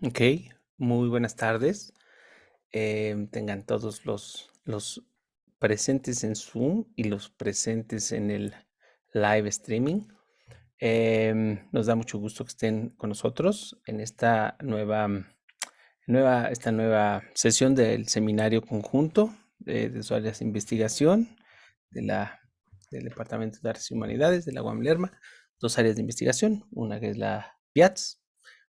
Ok, muy buenas tardes. Tengan todos los presentes en Zoom y los presentes en el live streaming. Nos da mucho gusto que estén con nosotros en esta nueva sesión del seminario conjunto de usuarias de investigación de del Departamento de Artes y Humanidades de la UAM Lerma. Dos áreas de investigación, una que es la PIATS,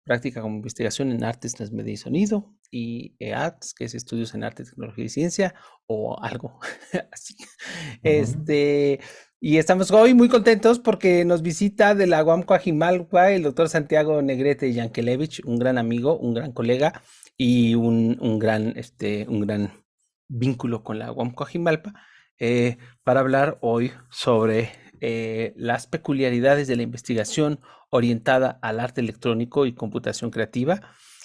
práctica como investigación en artes, transmedia y sonido, y EATS, que es estudios en arte, tecnología y ciencia, o algo así. Ujú. Y estamos hoy muy contentos porque nos visita de la UAM Coajimalpa el doctor Santiago Negrete Yankelevich, un gran amigo, un gran colega y un gran vínculo con la UAM Coajimalpa, para hablar hoy sobre las peculiaridades de la investigación orientada al arte electrónico y computación creativa.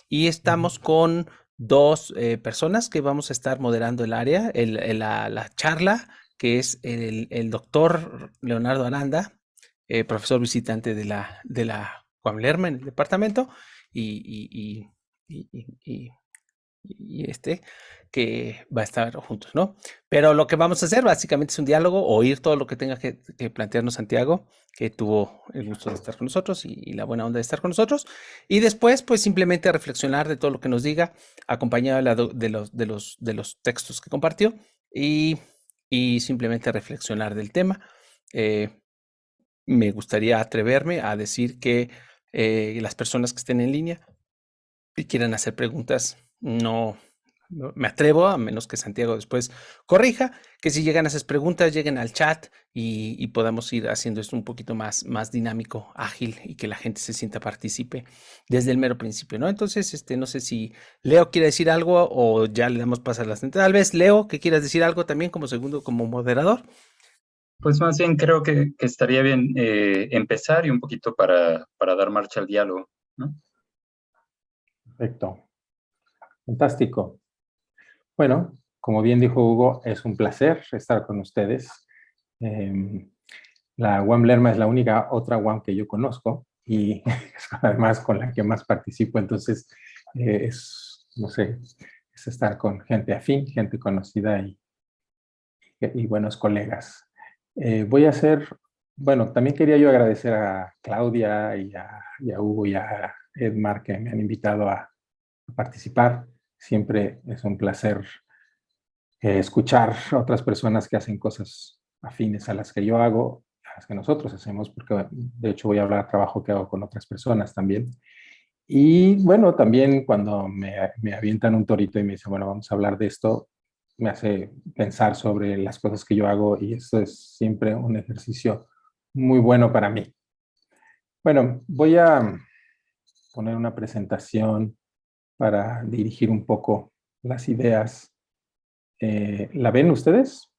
Y Ujú. estamos con dos personas que vamos a estar moderando el área, la charla, que es el doctor Leonardo Aranda, profesor visitante de la Juan Lerma en el departamento, y, y, y, y, y que va a estar juntos, ¿no? Pero lo que vamos a hacer básicamente es un diálogo, oír todo lo que tenga que plantearnos Santiago, que tuvo el gusto de estar con nosotros y la buena onda de estar con nosotros, y después pues simplemente reflexionar de todo lo que nos diga, acompañado de los textos que compartió, y, y simplemente reflexionar del tema. Eh, Me gustaría atreverme a decir que las personas que estén en línea y quieran hacer preguntas, no me atrevo, a menos que Santiago después corrija, que si llegan a esas preguntas, lleguen al chat y podamos ir haciendo esto un poquito más dinámico, ágil y que la gente se sienta partícipe desde el mero principio, ¿no? Entonces, no sé si Leo quiere decir algo o ya le damos paso a las... Tal vez, Leo, que quieras decir algo también como segundo, como moderador. Pues más bien creo que estaría bien empezar y un poquito para dar marcha al diálogo, ¿no? Perfecto, fantástico. Bueno, como bien dijo Hugo, es un placer estar con ustedes. Eh, la UAM Lerma es la única otra UAM que yo conozco y es además con la que más participo, entonces no sé, es estar con gente afín, gente conocida y buenos colegas. Voy a hacer, bueno, también quería yo agradecer a Claudia y a Hugo y a Edmar que me han invitado a participar. Siempre es un placer escuchar a otras personas que hacen cosas afines a las que yo hago, a las que nosotros hacemos, porque de hecho voy a hablar de trabajo que hago con otras personas también. Y bueno, también cuando me avientan un torito y me dicen, bueno, vamos a hablar de esto, me hace pensar sobre las cosas que yo hago y esto es siempre un ejercicio muy bueno para mí. Bueno, voy a poner una presentación para dirigir un poco las ideas. ¿La ven ustedes?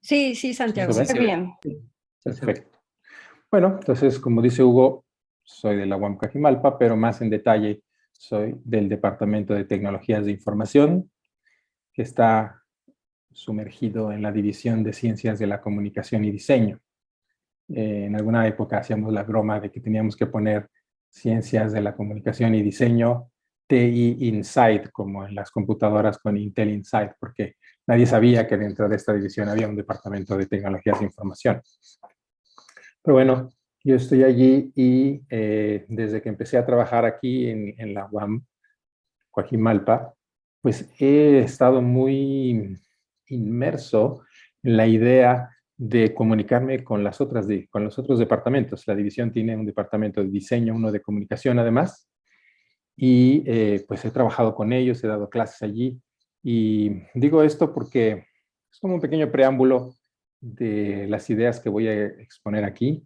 Sí, sí, Sí, Santiago, Sí, muy se ve. bien. sí se ve. Perfecto. Bueno, entonces, como dice Hugo, soy de la UAM Cajimalpa, pero más en detalle soy del Departamento de Tecnologías de Información, que está sumergido en la División de Ciencias de la Comunicación y Diseño. En alguna época hacíamos la broma de que teníamos que poner Ciencias de la Comunicación y Diseño, TI Inside, como en las computadoras con Intel Inside, porque nadie sabía que dentro de esta división había un departamento de tecnologías de información. Pero bueno, yo estoy allí y desde que empecé a trabajar aquí en la UAM, Coajimalpa, pues he estado muy inmerso en la idea de comunicarme con con los otros departamentos. La división tiene un departamento de diseño, uno de comunicación además, y pues he trabajado con ellos, he dado clases allí, y digo esto porque es como un pequeño preámbulo de las ideas que voy a exponer aquí.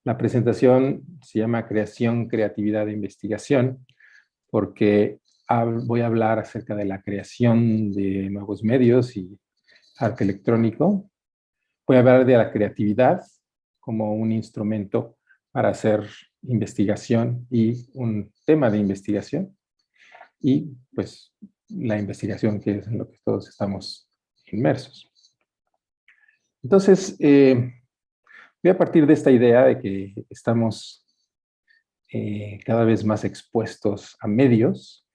La presentación se llama Creación, Creatividad e Investigación, porque voy a hablar acerca de la creación de nuevos medios y arte electrónico. Voy a hablar de la creatividad como un instrumento para hacer investigación y un tema de investigación. Y pues la investigación, que es en lo que todos estamos inmersos. Entonces, voy a partir de esta idea de que estamos cada vez más expuestos a medios.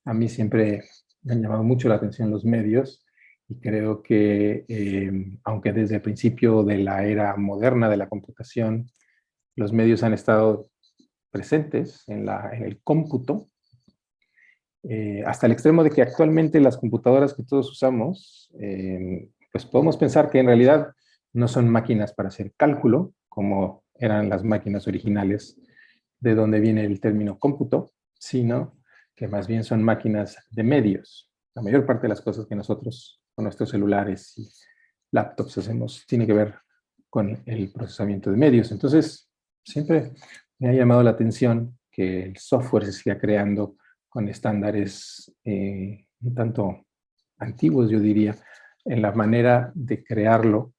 A mí siempre me han llamado mucho la atención los medios y creo que, aunque desde el principio de la era moderna de la computación, los medios han estado presentes en el cómputo, hasta el extremo de que actualmente las computadoras que todos usamos, pues podemos pensar que en realidad no son máquinas para hacer cálculo, como eran las máquinas originales, de donde viene el término cómputo, sino que más bien son máquinas de medios. La mayor parte de las cosas que nosotros con nuestros celulares y laptops hacemos tiene que ver con el procesamiento de medios. Entonces, siempre me ha llamado la atención que el software se siga creando con estándares un tanto antiguos, yo diría, en la manera de crearlo.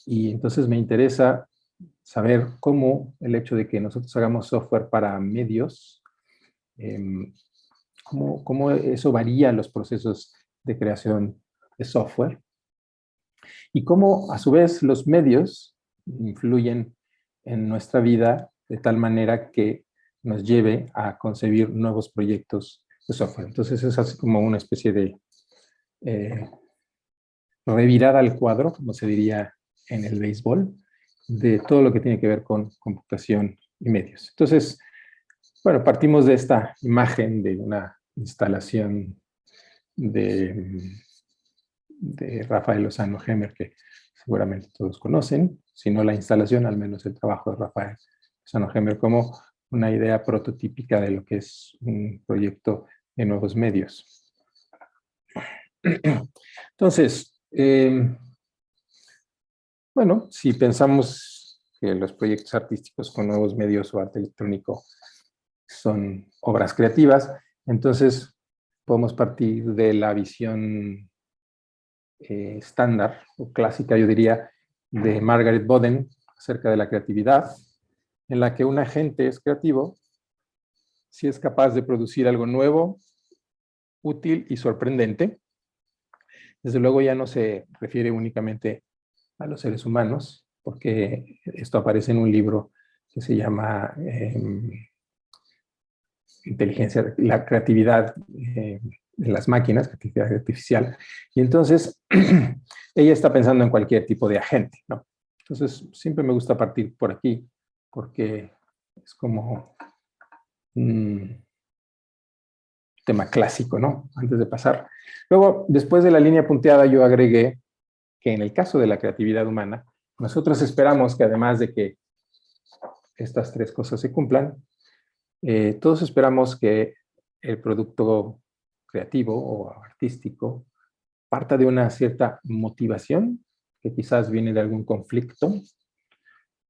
Y entonces me interesa saber cómo el hecho de que nosotros hagamos software para medios, cómo eso varía los procesos de creación de software y cómo a su vez los medios influyen en nuestra vida de tal manera que nos lleve a concebir nuevos proyectos de software. Entonces es así como una especie de revirada al cuadro, como se diría en el béisbol, de todo lo que tiene que ver con computación y medios. Entonces, bueno, partimos de esta imagen de una instalación de Rafael Lozano Hemmer, que seguramente todos conocen, si no la instalación, al menos el trabajo de Rafael Lozano Hemmer, como una idea prototípica de lo que es un proyecto de nuevos medios. Entonces, bueno, si pensamos que los proyectos artísticos con nuevos medios o arte electrónico son obras creativas, entonces podemos partir de la visión estándar o clásica, yo diría, de Margaret Boden acerca de la creatividad, en la que un agente es creativo si es capaz de producir algo nuevo, útil y sorprendente. Desde luego ya no se refiere únicamente a los seres humanos, porque esto aparece en un libro que se llama Inteligencia, la creatividad de las máquinas, creatividad artificial. Y entonces ella está pensando en cualquier tipo de agente, ¿no? Entonces siempre me gusta partir por aquí, porque es como un tema clásico, ¿no? Antes de pasar. Luego, después de la línea punteada, yo agregué que en el caso de la creatividad humana, nosotros esperamos que además de que estas tres cosas se cumplan, todos esperamos que el producto creativo o artístico parta de una cierta motivación que quizás viene de algún conflicto.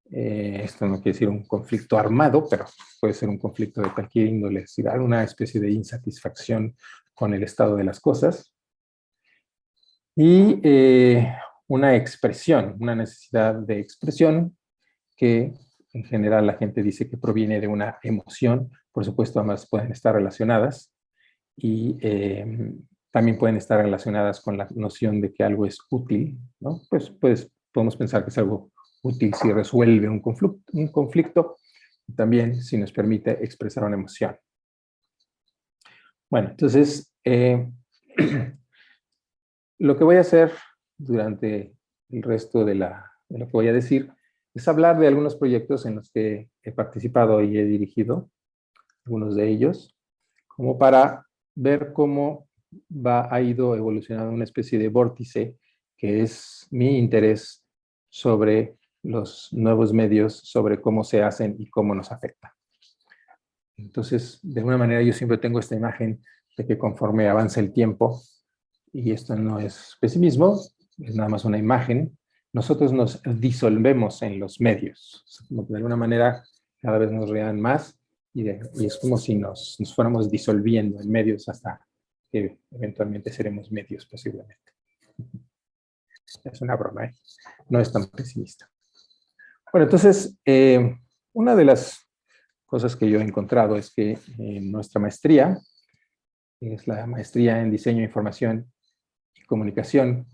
Esto no quiere decir un conflicto armado, pero puede ser un conflicto de cualquier índole, es decir, alguna especie de insatisfacción con el estado de las cosas. Y una expresión, una necesidad de expresión que en general la gente dice que proviene de una emoción. Por supuesto, ambas pueden estar relacionadas y también pueden estar relacionadas con la noción de que algo es útil, ¿no? Pues podemos pensar que es algo útil si resuelve un conflicto, y también si nos permite expresar una emoción. Bueno, entonces, lo que voy a hacer durante el resto de lo que voy a decir es hablar de algunos proyectos en los que he participado y he dirigido, algunos de ellos, como para ver cómo ha ido evolucionando una especie de vórtice que es mi interés sobre los nuevos medios, sobre cómo se hacen y cómo nos afecta. Entonces, de alguna manera yo siempre tengo esta imagen de que conforme avanza el tiempo, y esto no es pesimismo, es nada más una imagen, nosotros nos disolvemos en los medios. Como que de alguna manera cada vez nos rodean más y es como si nos fuéramos disolviendo en medios hasta que eventualmente seremos medios posiblemente. Es una broma, ¿eh? No es tan pesimista. Bueno, entonces, una de las cosas que yo he encontrado es que en nuestra maestría, que es la maestría en diseño de información y comunicación,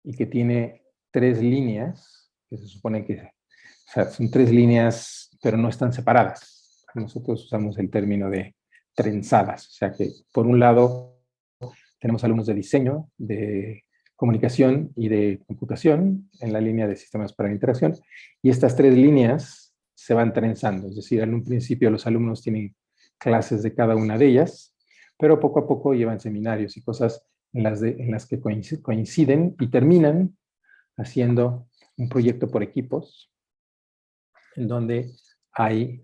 y que tiene 3 líneas, que se supone que, o sea, son 3 líneas, pero no están separadas. nosotros usamos el término de trenzadas. O sea que, por un lado, tenemos alumnos de diseño, de comunicación y de computación en la línea de sistemas para la interacción, y estas tres líneas se van trenzando. Es decir, en un principio los alumnos tienen clases de cada una de ellas, pero poco a poco llevan seminarios y cosas en las que coinciden y terminan haciendo un proyecto por equipos, en donde hay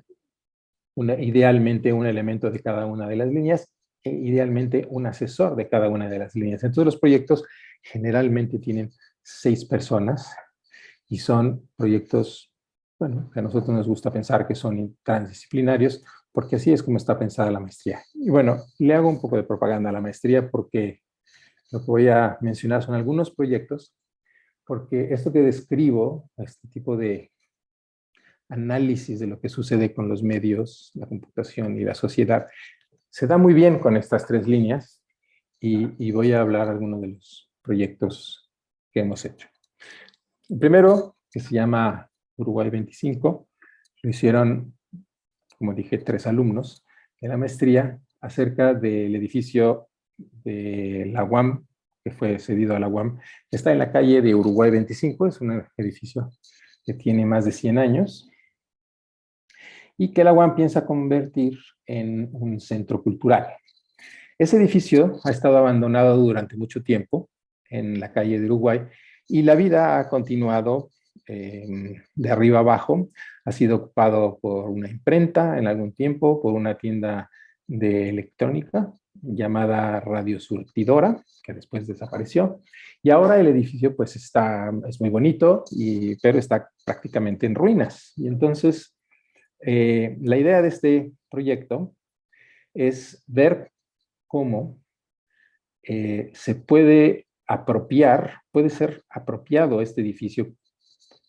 idealmente un elemento de cada una de las líneas e idealmente un asesor de cada una de las líneas. Entonces los proyectos generalmente tienen 6 personas y son proyectos, bueno, que a nosotros nos gusta pensar que son transdisciplinarios, porque así es como está pensada la maestría. Y bueno, le hago un poco de propaganda a la maestría porque lo que voy a mencionar son algunos proyectos, porque esto que describo, este tipo de análisis de lo que sucede con los medios, la computación y la sociedad, se da muy bien con estas 3 líneas y voy a hablar de algunos de los proyectos que hemos hecho. El primero, que se llama Uruguay 25, lo hicieron, como dije, 3 alumnos de la maestría acerca del edificio de la UAM, que fue cedido a la UAM. Está en la calle de Uruguay 25, es un edificio que tiene más de 100 años y que la UAM piensa convertir en un centro cultural. Ese edificio ha estado abandonado durante mucho tiempo en la calle de Uruguay y la vida ha continuado de arriba abajo. Ha sido ocupado por una imprenta en algún tiempo, por una tienda de electrónica llamada Radio Surtidora, que después desapareció. Y ahora el edificio pues es muy bonito, pero está prácticamente en ruinas. Y entonces la idea de este proyecto es ver cómo se puede ser apropiado este edificio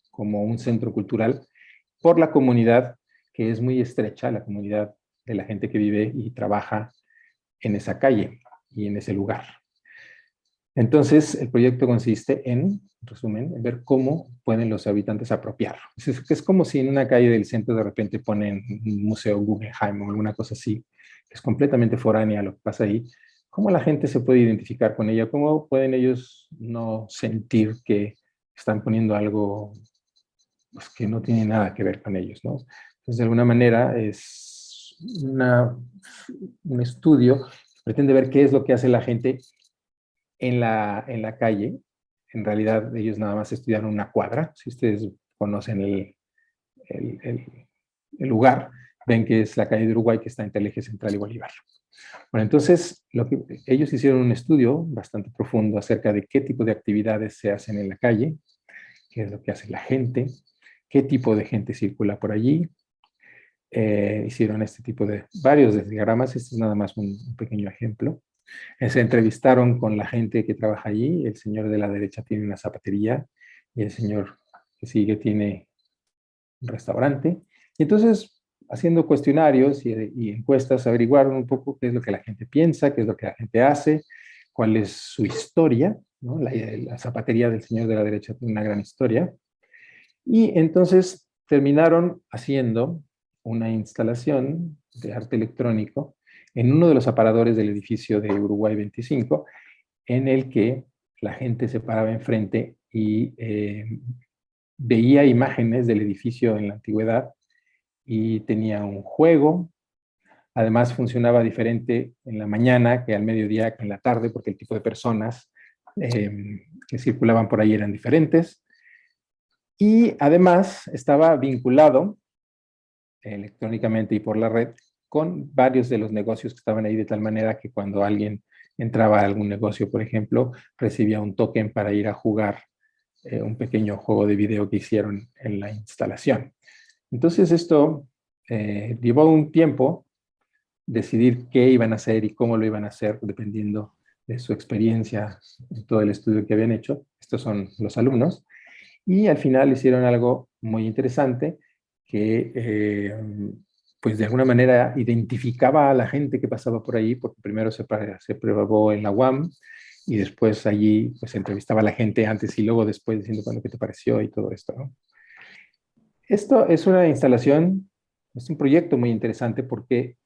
como un centro cultural por la comunidad, que es muy estrecha, la comunidad de la gente que vive y trabaja en esa calle y en ese lugar. Entonces, el proyecto consiste en resumen, en ver cómo pueden los habitantes apropiarlo. Es como si en una calle del centro de repente ponen un museo Guggenheim o alguna cosa así, que es completamente foránea lo que pasa ahí. ¿Cómo la gente se puede identificar con ella? ¿Cómo pueden ellos no sentir que están poniendo algo pues, que no tiene nada que ver con ellos, ¿no? Entonces, de alguna manera, es un estudio que pretende ver qué es lo que hace la gente en la calle. En realidad, ellos nada más estudiaron una cuadra. Si ustedes conocen el lugar, ven que es la calle de Uruguay, que está entre el Eje Central y Bolívar. Bueno, entonces, ellos hicieron un estudio bastante profundo acerca de qué tipo de actividades se hacen en la calle, qué es lo que hace la gente, qué tipo de gente circula por allí. Hicieron este tipo de varios diagramas. Este es nada más un pequeño ejemplo. Se entrevistaron con la gente que trabaja allí. El señor de la derecha tiene una zapatería y el señor que sigue tiene un restaurante. Y entonces, haciendo cuestionarios y encuestas, averiguaron un poco qué es lo que la gente piensa, qué es lo que la gente hace, cuál es su historia, ¿no? La zapatería del señor de la derecha tiene una gran historia. Y entonces terminaron haciendo una instalación de arte electrónico en uno de los aparadores del edificio de Uruguay 25, en el que la gente se paraba enfrente y veía imágenes del edificio en la antigüedad y tenía un juego. Además funcionaba diferente en la mañana que al mediodía que en la tarde, porque el tipo de personas que circulaban por ahí eran diferentes. Y además estaba vinculado electrónicamente y por la red con varios de los negocios que estaban ahí, de tal manera que cuando alguien entraba a algún negocio, por ejemplo, recibía un token para ir a jugar un pequeño juego de video que hicieron en la instalación. Entonces esto llevó un tiempo decidir qué iban a hacer y cómo lo iban a hacer, dependiendo de su experiencia en todo el estudio que habían hecho. Estos son los alumnos. Y al final hicieron algo muy interesante que, pues de alguna manera identificaba a la gente que pasaba por allí, porque primero se probó en la UAM y después allí pues entrevistaba a la gente antes y luego después diciendo, bueno, ¿qué te pareció? Y todo esto, ¿no? Esto es una instalación Es un proyecto muy interesante porque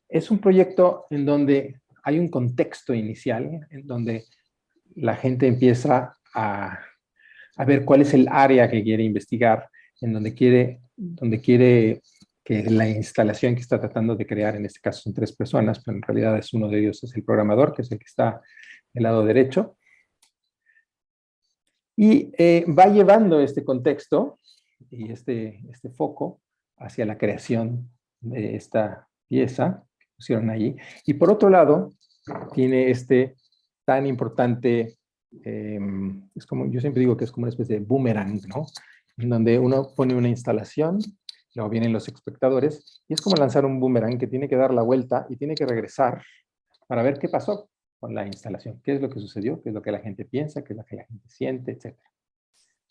es un proyecto en donde hay un contexto inicial, en donde la gente empieza a ver cuál es el área que quiere investigar, en donde quiere que la instalación que está tratando de crear, en este caso son 3 personas, pero en realidad es uno de ellos, es el programador, que es el que está del lado derecho, y va llevando este contexto y este foco hacia la creación de esta pieza que pusieron allí. Y por otro lado, tiene este tan importante, es como, yo siempre digo que es como una especie de boomerang, ¿no? En donde uno pone una instalación, luego vienen los espectadores, y es como lanzar un boomerang que tiene que dar la vuelta y tiene que regresar para ver qué pasó con la instalación, qué es lo que sucedió, qué es lo que la gente piensa, qué es lo que la gente siente, etc.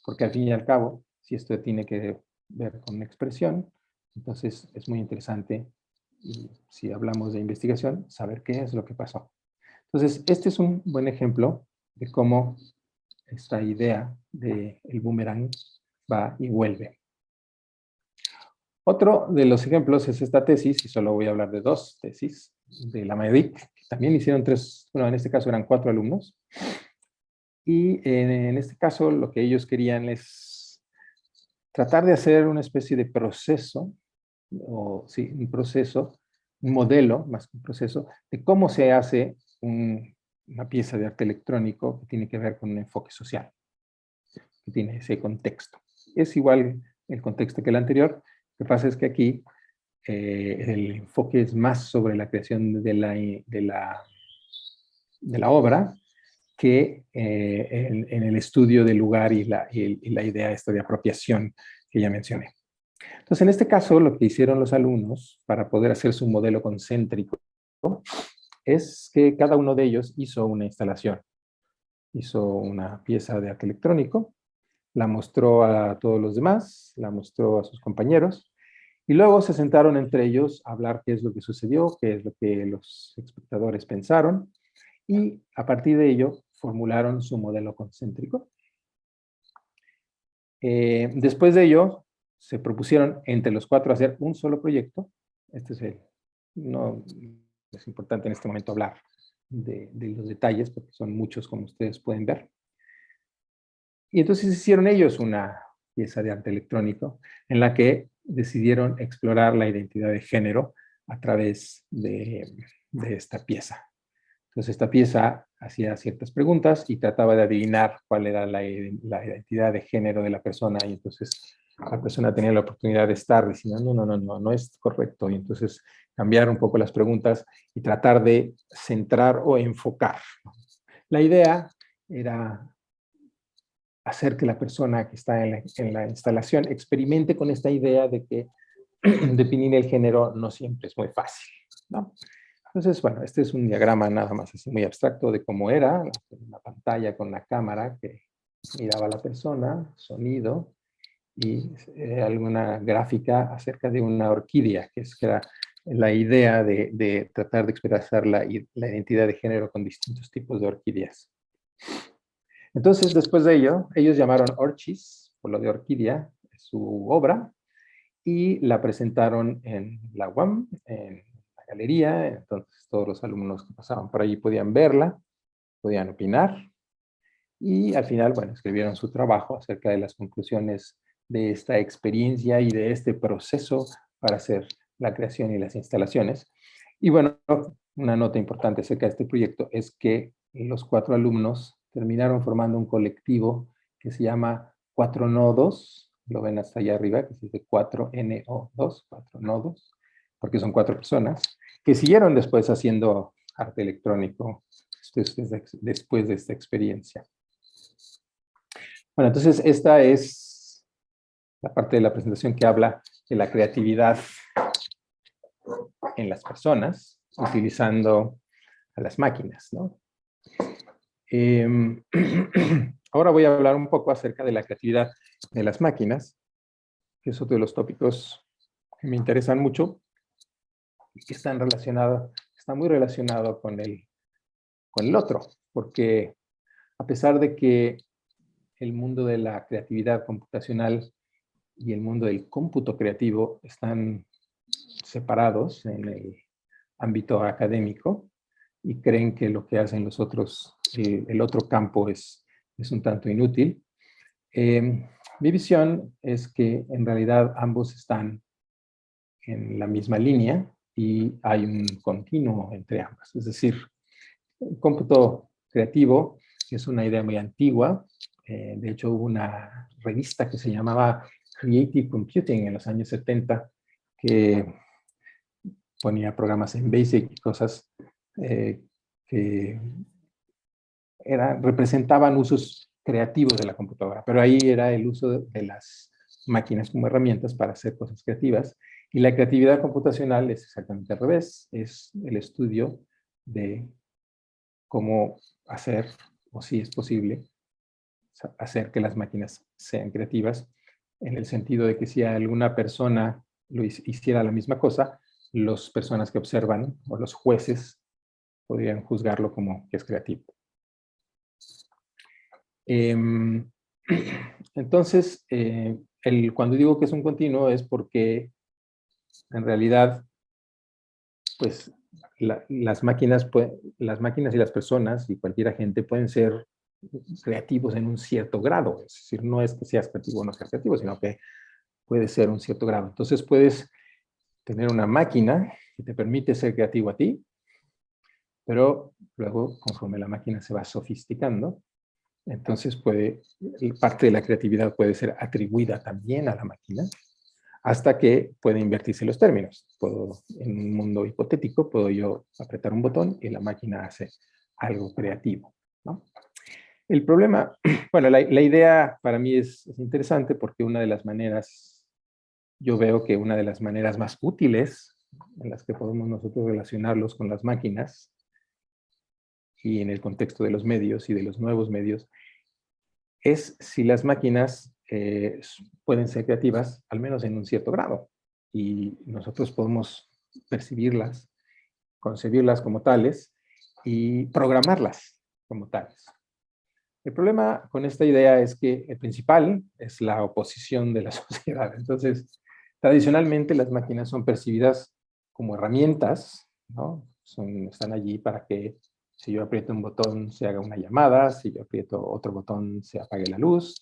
Porque al fin y al cabo, si esto tiene que ver con expresión, entonces es muy interesante, y si hablamos de investigación, saber qué es lo que pasó. Entonces, este es un buen ejemplo de cómo esta idea del boomerang va y vuelve. Otro de los ejemplos es esta tesis, y solo voy a hablar de 2 tesis, de la MEDIC, que también hicieron 3, bueno, en este caso eran 4 alumnos, y en este caso lo que ellos querían es tratar de hacer una especie de proceso, o sí, un proceso, un modelo, más que un proceso, de cómo se hace una pieza de arte electrónico que tiene que ver con un enfoque social, que tiene ese contexto. Es igual el contexto que el anterior, lo que pasa es que aquí el enfoque es más sobre la creación de la obra que en el estudio del lugar y la idea esta de apropiación que ya mencioné. Entonces, en este caso, lo que hicieron los alumnos para poder hacer su modelo concéntrico es que cada uno de ellos hizo una instalación. Hizo una pieza de arte electrónico, la mostró a todos los demás, la mostró a sus compañeros, y luego se sentaron entre ellos a hablar qué es lo que sucedió, qué es lo que los espectadores pensaron, y a partir de ello formularon su modelo concéntrico. Después de ello, se propusieron entre los 4 hacer un solo proyecto. Este es no es importante en este momento hablar de los detalles, porque son muchos, como ustedes pueden ver. Y entonces hicieron ellos una pieza de arte electrónico en la que decidieron explorar la identidad de género a través de esta pieza. Entonces esta pieza hacía ciertas preguntas y trataba de adivinar cuál era la identidad de género de la persona, y entonces la persona tenía la oportunidad de estar diciendo no es correcto, y entonces cambiar un poco las preguntas y tratar de centrar o enfocar. La idea era hacer que la persona que está en la instalación experimente con esta idea de que definir el género no siempre es muy fácil, ¿no? Entonces, bueno, este es un diagrama nada más así muy abstracto de cómo era, una pantalla con la cámara que miraba a la persona, sonido, y alguna gráfica acerca de una orquídea, que era la idea de tratar de expresar la identidad de género con distintos tipos de orquídeas. Entonces, después de ello, ellos llamaron Orchis, por lo de orquídea, su obra, y la presentaron en la UAM, en la galería. Entonces todos los alumnos que pasaban por allí podían verla, podían opinar, y al final, bueno, escribieron su trabajo acerca de las conclusiones de esta experiencia y de este proceso para hacer la creación y las instalaciones. Y bueno, una nota importante acerca de este proyecto es que los 4 alumnos terminaron formando un colectivo que se llama 4 nodos, lo ven hasta allá arriba, que se dice 4NO2, 4 nodos, porque son 4 personas, que siguieron después haciendo arte electrónico después de esta experiencia. Bueno, entonces esta es la parte de la presentación que habla de la creatividad en las personas, utilizando a las máquinas, ¿no? Ahora voy a hablar un poco acerca de la creatividad de las máquinas, que es otro de los tópicos que me interesan mucho y que está muy relacionado con el otro, porque a pesar de que el mundo de la creatividad computacional y el mundo del cómputo creativo están separados en el ámbito académico y creen que lo que hacen los otros, el otro campo es un tanto inútil. Mi visión es que en realidad ambos están en la misma línea y hay un continuo entre ambas. Es decir, el cómputo creativo es una idea muy antigua. De hecho, hubo una revista que se llamaba Creative Computing en los años 70 que ponía programas en BASIC y cosas que representaban usos creativos de la computadora, pero ahí era el uso de las máquinas como herramientas para hacer cosas creativas. Y la creatividad computacional es exactamente al revés, es el estudio de cómo hacer, o si es posible, hacer que las máquinas sean creativas, en el sentido de que si alguna persona hiciera la misma cosa, las personas que observan o los jueces podrían juzgarlo como que es creativo. Entonces, cuando digo que es un continuo es porque en realidad, pues, las máquinas y las personas y cualquier agente pueden ser creativos en un cierto grado. Es decir, no es que seas creativo o no seas creativo, sino que puede ser un cierto grado. Entonces, puedes tener una máquina que te permite ser creativo a ti, pero luego, conforme la máquina se va sofisticando, entonces parte de la creatividad puede ser atribuida también a la máquina, hasta que puede invertirse los términos. En un mundo hipotético, puedo yo apretar un botón y la máquina hace algo creativo, ¿no? El problema, bueno, la idea para mí es interesante porque yo veo que una de las maneras más útiles en las que podemos nosotros relacionarlos con las máquinas y en el contexto de los medios y de los nuevos medios, es si las máquinas pueden ser creativas, al menos en un cierto grado, y nosotros podemos percibirlas, concebirlas como tales y programarlas como tales. El problema con esta idea es que el principal es la oposición de la sociedad. Entonces, tradicionalmente las máquinas son percibidas como herramientas, ¿no? Están allí para que si yo aprieto un botón se haga una llamada, si yo aprieto otro botón se apague la luz.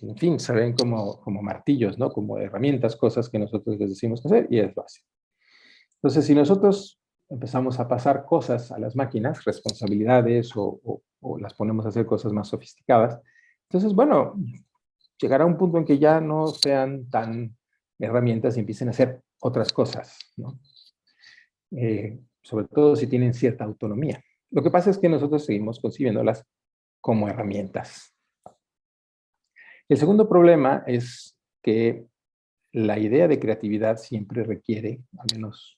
En fin, se ven como martillos, ¿no? Como herramientas, cosas que nosotros les decimos que hacer y es fácil. Entonces, si nosotros empezamos a pasar cosas a las máquinas, responsabilidades o las ponemos a hacer cosas más sofisticadas, entonces, bueno, llegará un punto en que ya no sean tan herramientas y empiecen a hacer otras cosas, ¿no? Sobre todo si tienen cierta autonomía. Lo que pasa es que nosotros seguimos concibiéndolas como herramientas. El segundo problema es que la idea de creatividad siempre requiere, al menos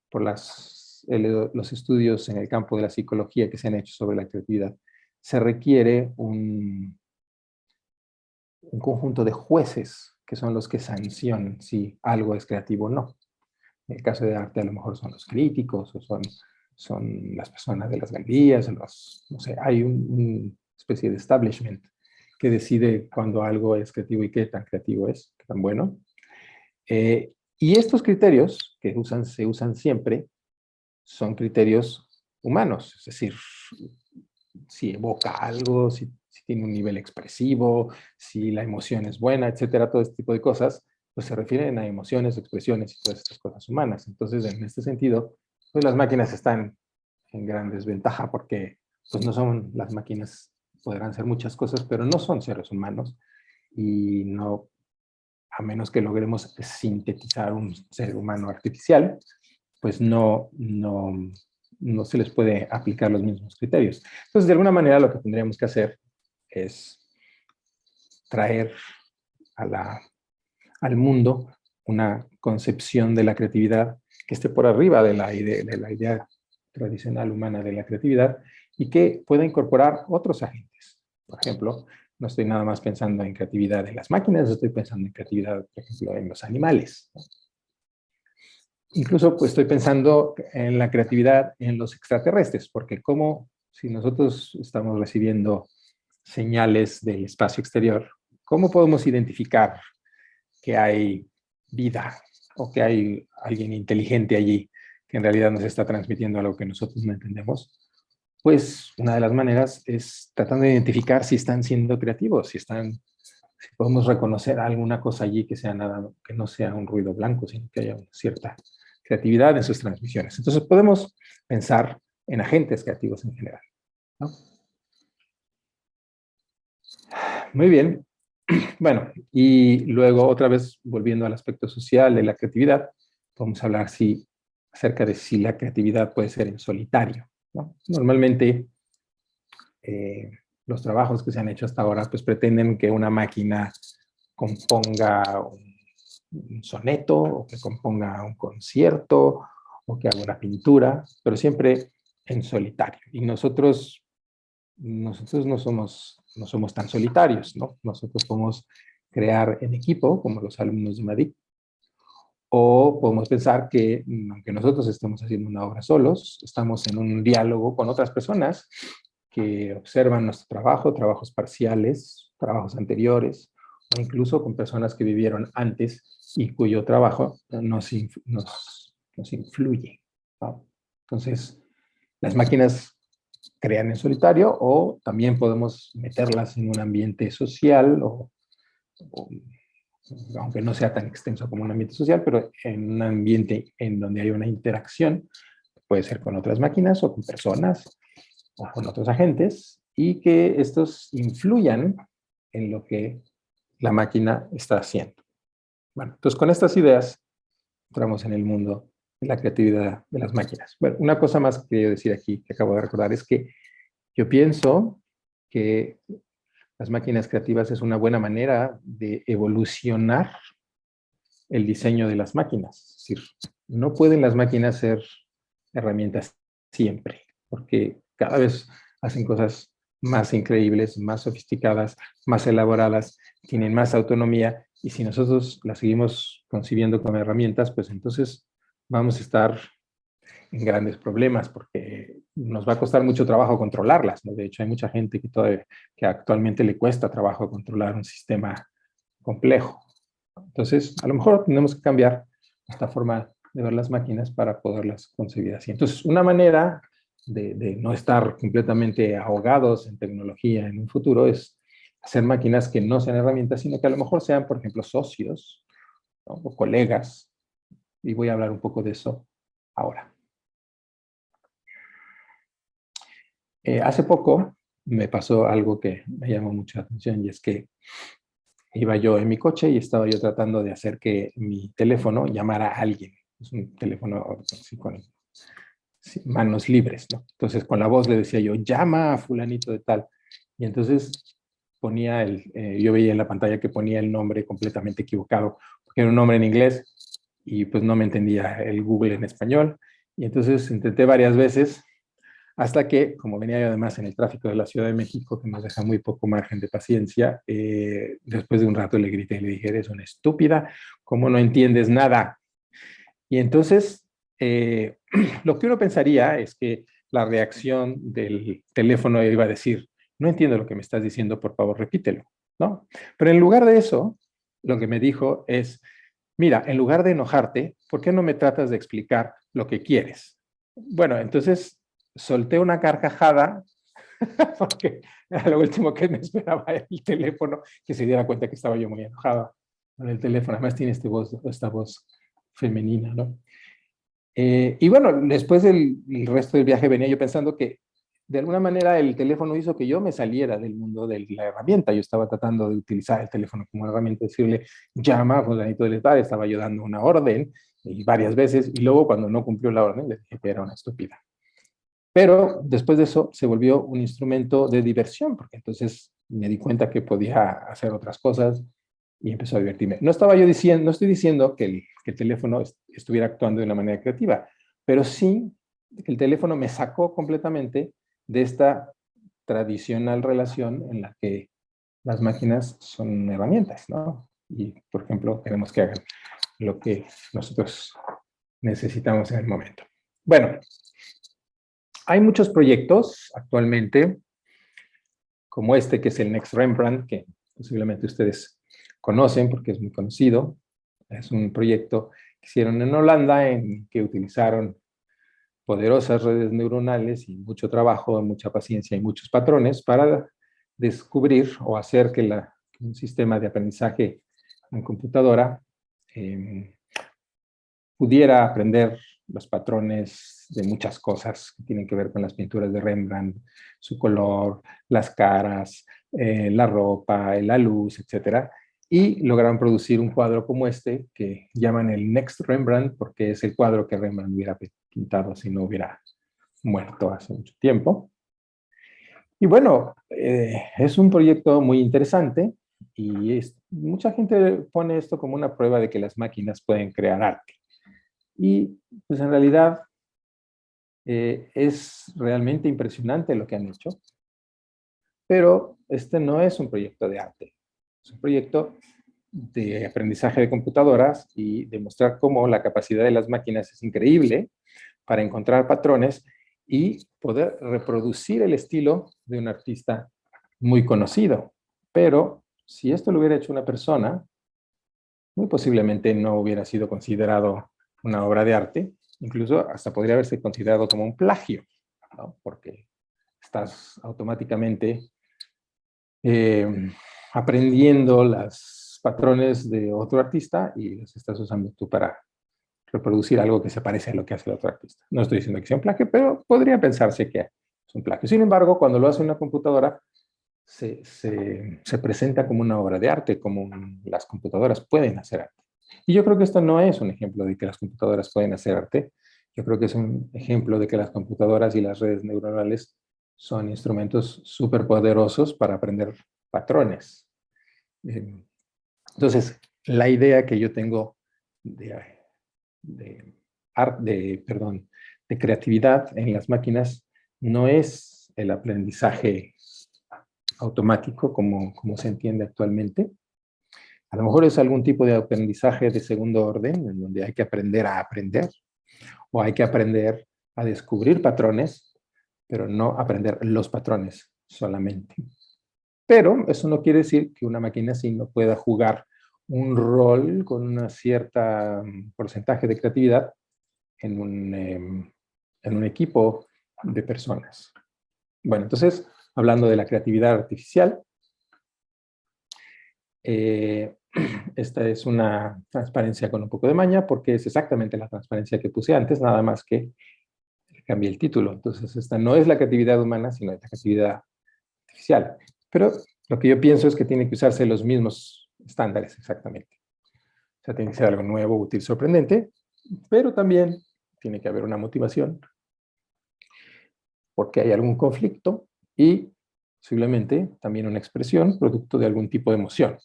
por los estudios en el campo de la psicología que se han hecho sobre la creatividad, se requiere un conjunto de jueces que son los que sancionan si algo es creativo o no. En el caso de arte a lo mejor son los críticos o son las personas de las galerías, no sé, hay una especie de establishment que decide cuando algo es creativo y qué tan creativo es, qué tan bueno. Y estos criterios que se usan siempre son criterios humanos, es decir, si evoca algo, si tiene un nivel expresivo, si la emoción es buena, etcétera, todo este tipo de cosas, pues se refieren a emociones, expresiones y todas estas cosas humanas. Entonces, en este sentido, pues las máquinas están en gran desventaja porque pues no son, las máquinas podrán hacer muchas cosas, pero no son seres humanos y no, a menos que logremos sintetizar un ser humano artificial, pues no se les puede aplicar los mismos criterios. Entonces, de alguna manera lo que tendríamos que hacer es traer al mundo una concepción de la creatividad que esté por arriba de la idea tradicional humana de la creatividad y que pueda incorporar otros agentes. Por ejemplo, no estoy nada más pensando en creatividad en las máquinas, estoy pensando en creatividad, por ejemplo, en los animales. Incluso pues, estoy pensando en la creatividad en los extraterrestres, porque como si nosotros estamos recibiendo señales del espacio exterior, ¿cómo podemos identificar que hay vida o que hay alguien inteligente allí que en realidad nos está transmitiendo algo que nosotros no entendemos, pues una de las maneras es tratando de identificar si están siendo creativos, si podemos reconocer alguna cosa allí que sea nada, que no sea un ruido blanco, sino que haya una cierta creatividad en sus transmisiones. Entonces podemos pensar en agentes creativos en general, ¿no? Muy bien. Bueno, y luego otra vez volviendo al aspecto social de la creatividad, podemos hablar acerca de si la creatividad puede ser en solitario, ¿no? Normalmente los trabajos que se han hecho hasta ahora pues pretenden que una máquina componga un soneto o que componga un concierto o que haga una pintura, pero siempre en solitario. Y nosotros no somos tan solitarios, ¿no? Nosotros podemos crear en equipo, como los alumnos de MADIC, o podemos pensar que, aunque nosotros estemos haciendo una obra solos, estamos en un diálogo con otras personas que observan nuestro trabajo, trabajos parciales, trabajos anteriores, o incluso con personas que vivieron antes y cuyo trabajo nos influye, ¿no? Entonces, las máquinas crean en solitario o también podemos meterlas en un ambiente social aunque no sea tan extenso como un ambiente social, pero en un ambiente en donde hay una interacción, puede ser con otras máquinas o con personas o con otros agentes, y que estos influyan en lo que la máquina está haciendo. Bueno, entonces con estas ideas entramos en el mundo de la creatividad de las máquinas. Bueno, una cosa más que quiero decir aquí, que acabo de recordar, es que yo pienso que las máquinas creativas es una buena manera de evolucionar el diseño de las máquinas. Es decir, no pueden las máquinas ser herramientas siempre, porque cada vez hacen cosas más increíbles, más sofisticadas, más elaboradas, tienen más autonomía, y si nosotros las seguimos concibiendo como herramientas, pues entonces vamos a estar en grandes problemas, porque nos va a costar mucho trabajo controlarlas, ¿no? De hecho, hay mucha gente que actualmente le cuesta trabajo controlar un sistema complejo. Entonces, a lo mejor tenemos que cambiar esta forma de ver las máquinas para poderlas concebir así. Entonces, una manera de no estar completamente ahogados en tecnología en un futuro es hacer máquinas que no sean herramientas, sino que a lo mejor sean, por ejemplo, socios, ¿no? O colegas. Y voy a hablar un poco de eso ahora. Hace poco me pasó algo que me llamó mucha atención, y es que iba yo en mi coche y estaba yo tratando de hacer que mi teléfono llamara a alguien. Es un teléfono así, con manos libres, ¿no? Entonces con la voz le decía yo, llama a fulanito de tal. Y entonces ponía yo veía en la pantalla que ponía el nombre completamente equivocado, porque era un nombre en inglés y pues no me entendía el Google en español. Y entonces intenté varias veces, hasta que, como venía yo además en el tráfico de la Ciudad de México, que nos deja muy poco margen de paciencia, después de un rato le grité y le dije, eres una estúpida, ¿cómo no entiendes nada? Y entonces, lo que uno pensaría es que la reacción del teléfono iba a decir, no entiendo lo que me estás diciendo, por favor, repítelo, ¿no? Pero en lugar de eso, lo que me dijo es, mira, en lugar de enojarte, ¿por qué no me tratas de explicar lo que quieres? Bueno, entonces solté una carcajada porque era lo último que me esperaba el teléfono, que se diera cuenta que estaba yo muy enojado con el teléfono. Además tiene esta voz femenina, ¿no? Y bueno, después del resto del viaje venía yo pensando que de alguna manera el teléfono hizo que yo me saliera del mundo de la herramienta. Yo estaba tratando de utilizar el teléfono como herramienta, decirle, llama a fulanito del tal, estaba yo dando una orden y varias veces, y luego cuando no cumplió la orden le dije que era una estúpida. Pero después de eso se volvió un instrumento de diversión, porque entonces me di cuenta que podía hacer otras cosas y empezó a divertirme. No estoy diciendo que el teléfono estuviera actuando de una manera creativa, pero sí que el teléfono me sacó completamente de esta tradicional relación en la que las máquinas son herramientas, ¿no? Y, por ejemplo, queremos que hagan lo que nosotros necesitamos en el momento. Bueno, hay muchos proyectos actualmente, como este que es el Next Rembrandt, que posiblemente ustedes conocen porque es muy conocido. Es un proyecto que hicieron en Holanda en que utilizaron poderosas redes neuronales y mucho trabajo, mucha paciencia y muchos patrones para descubrir o hacer que un sistema de aprendizaje en computadora pudiera aprender los patrones de muchas cosas que tienen que ver con las pinturas de Rembrandt, su color, las caras, la ropa, la luz, etcétera, y lograron producir un cuadro como este que llaman el Next Rembrandt porque es el cuadro que Rembrandt hubiera pintado si no hubiera muerto hace mucho tiempo. Y bueno, es un proyecto muy interesante y mucha gente pone esto como una prueba de que las máquinas pueden crear arte. Y pues en realidad es realmente impresionante lo que han hecho, pero este no es un proyecto de arte, es un proyecto de aprendizaje de computadoras y demostrar cómo la capacidad de las máquinas es increíble para encontrar patrones y poder reproducir el estilo de un artista muy conocido. Pero si esto lo hubiera hecho una persona, muy posiblemente no hubiera sido considerado una obra de arte, incluso hasta podría haberse considerado como un plagio, ¿no? Porque estás automáticamente aprendiendo los patrones de otro artista y los estás usando tú para reproducir algo que se parece a lo que hace el otro artista. No estoy diciendo que sea un plagio, pero podría pensarse que es un plagio. Sin embargo, cuando lo hace una computadora, se presenta como una obra de arte, como las computadoras pueden hacer arte. Y yo creo que esto no es un ejemplo de que las computadoras pueden hacer arte. Yo creo que es un ejemplo de que las computadoras y las redes neuronales son instrumentos súper poderosos para aprender patrones. Entonces, la idea que yo tengo de creatividad en las máquinas no es el aprendizaje automático como se entiende actualmente. A lo mejor es algún tipo de aprendizaje de segundo orden, en donde hay que aprender a aprender, o hay que aprender a descubrir patrones, pero no aprender los patrones solamente. Pero eso no quiere decir que una máquina así no pueda jugar un rol con una cierta porcentaje de creatividad en un equipo de personas. Bueno, entonces, hablando de la creatividad artificial, esta es una transparencia con un poco de maña porque es exactamente la transparencia que puse antes, nada más que cambié el título. Entonces, esta no es la creatividad humana, sino la creatividad artificial. Pero lo que yo pienso es que tienen que usarse los mismos estándares exactamente. O sea, tiene que ser algo nuevo, útil, sorprendente, pero también tiene que haber una motivación porque hay algún conflicto y posiblemente también una expresión producto de algún tipo de emoción.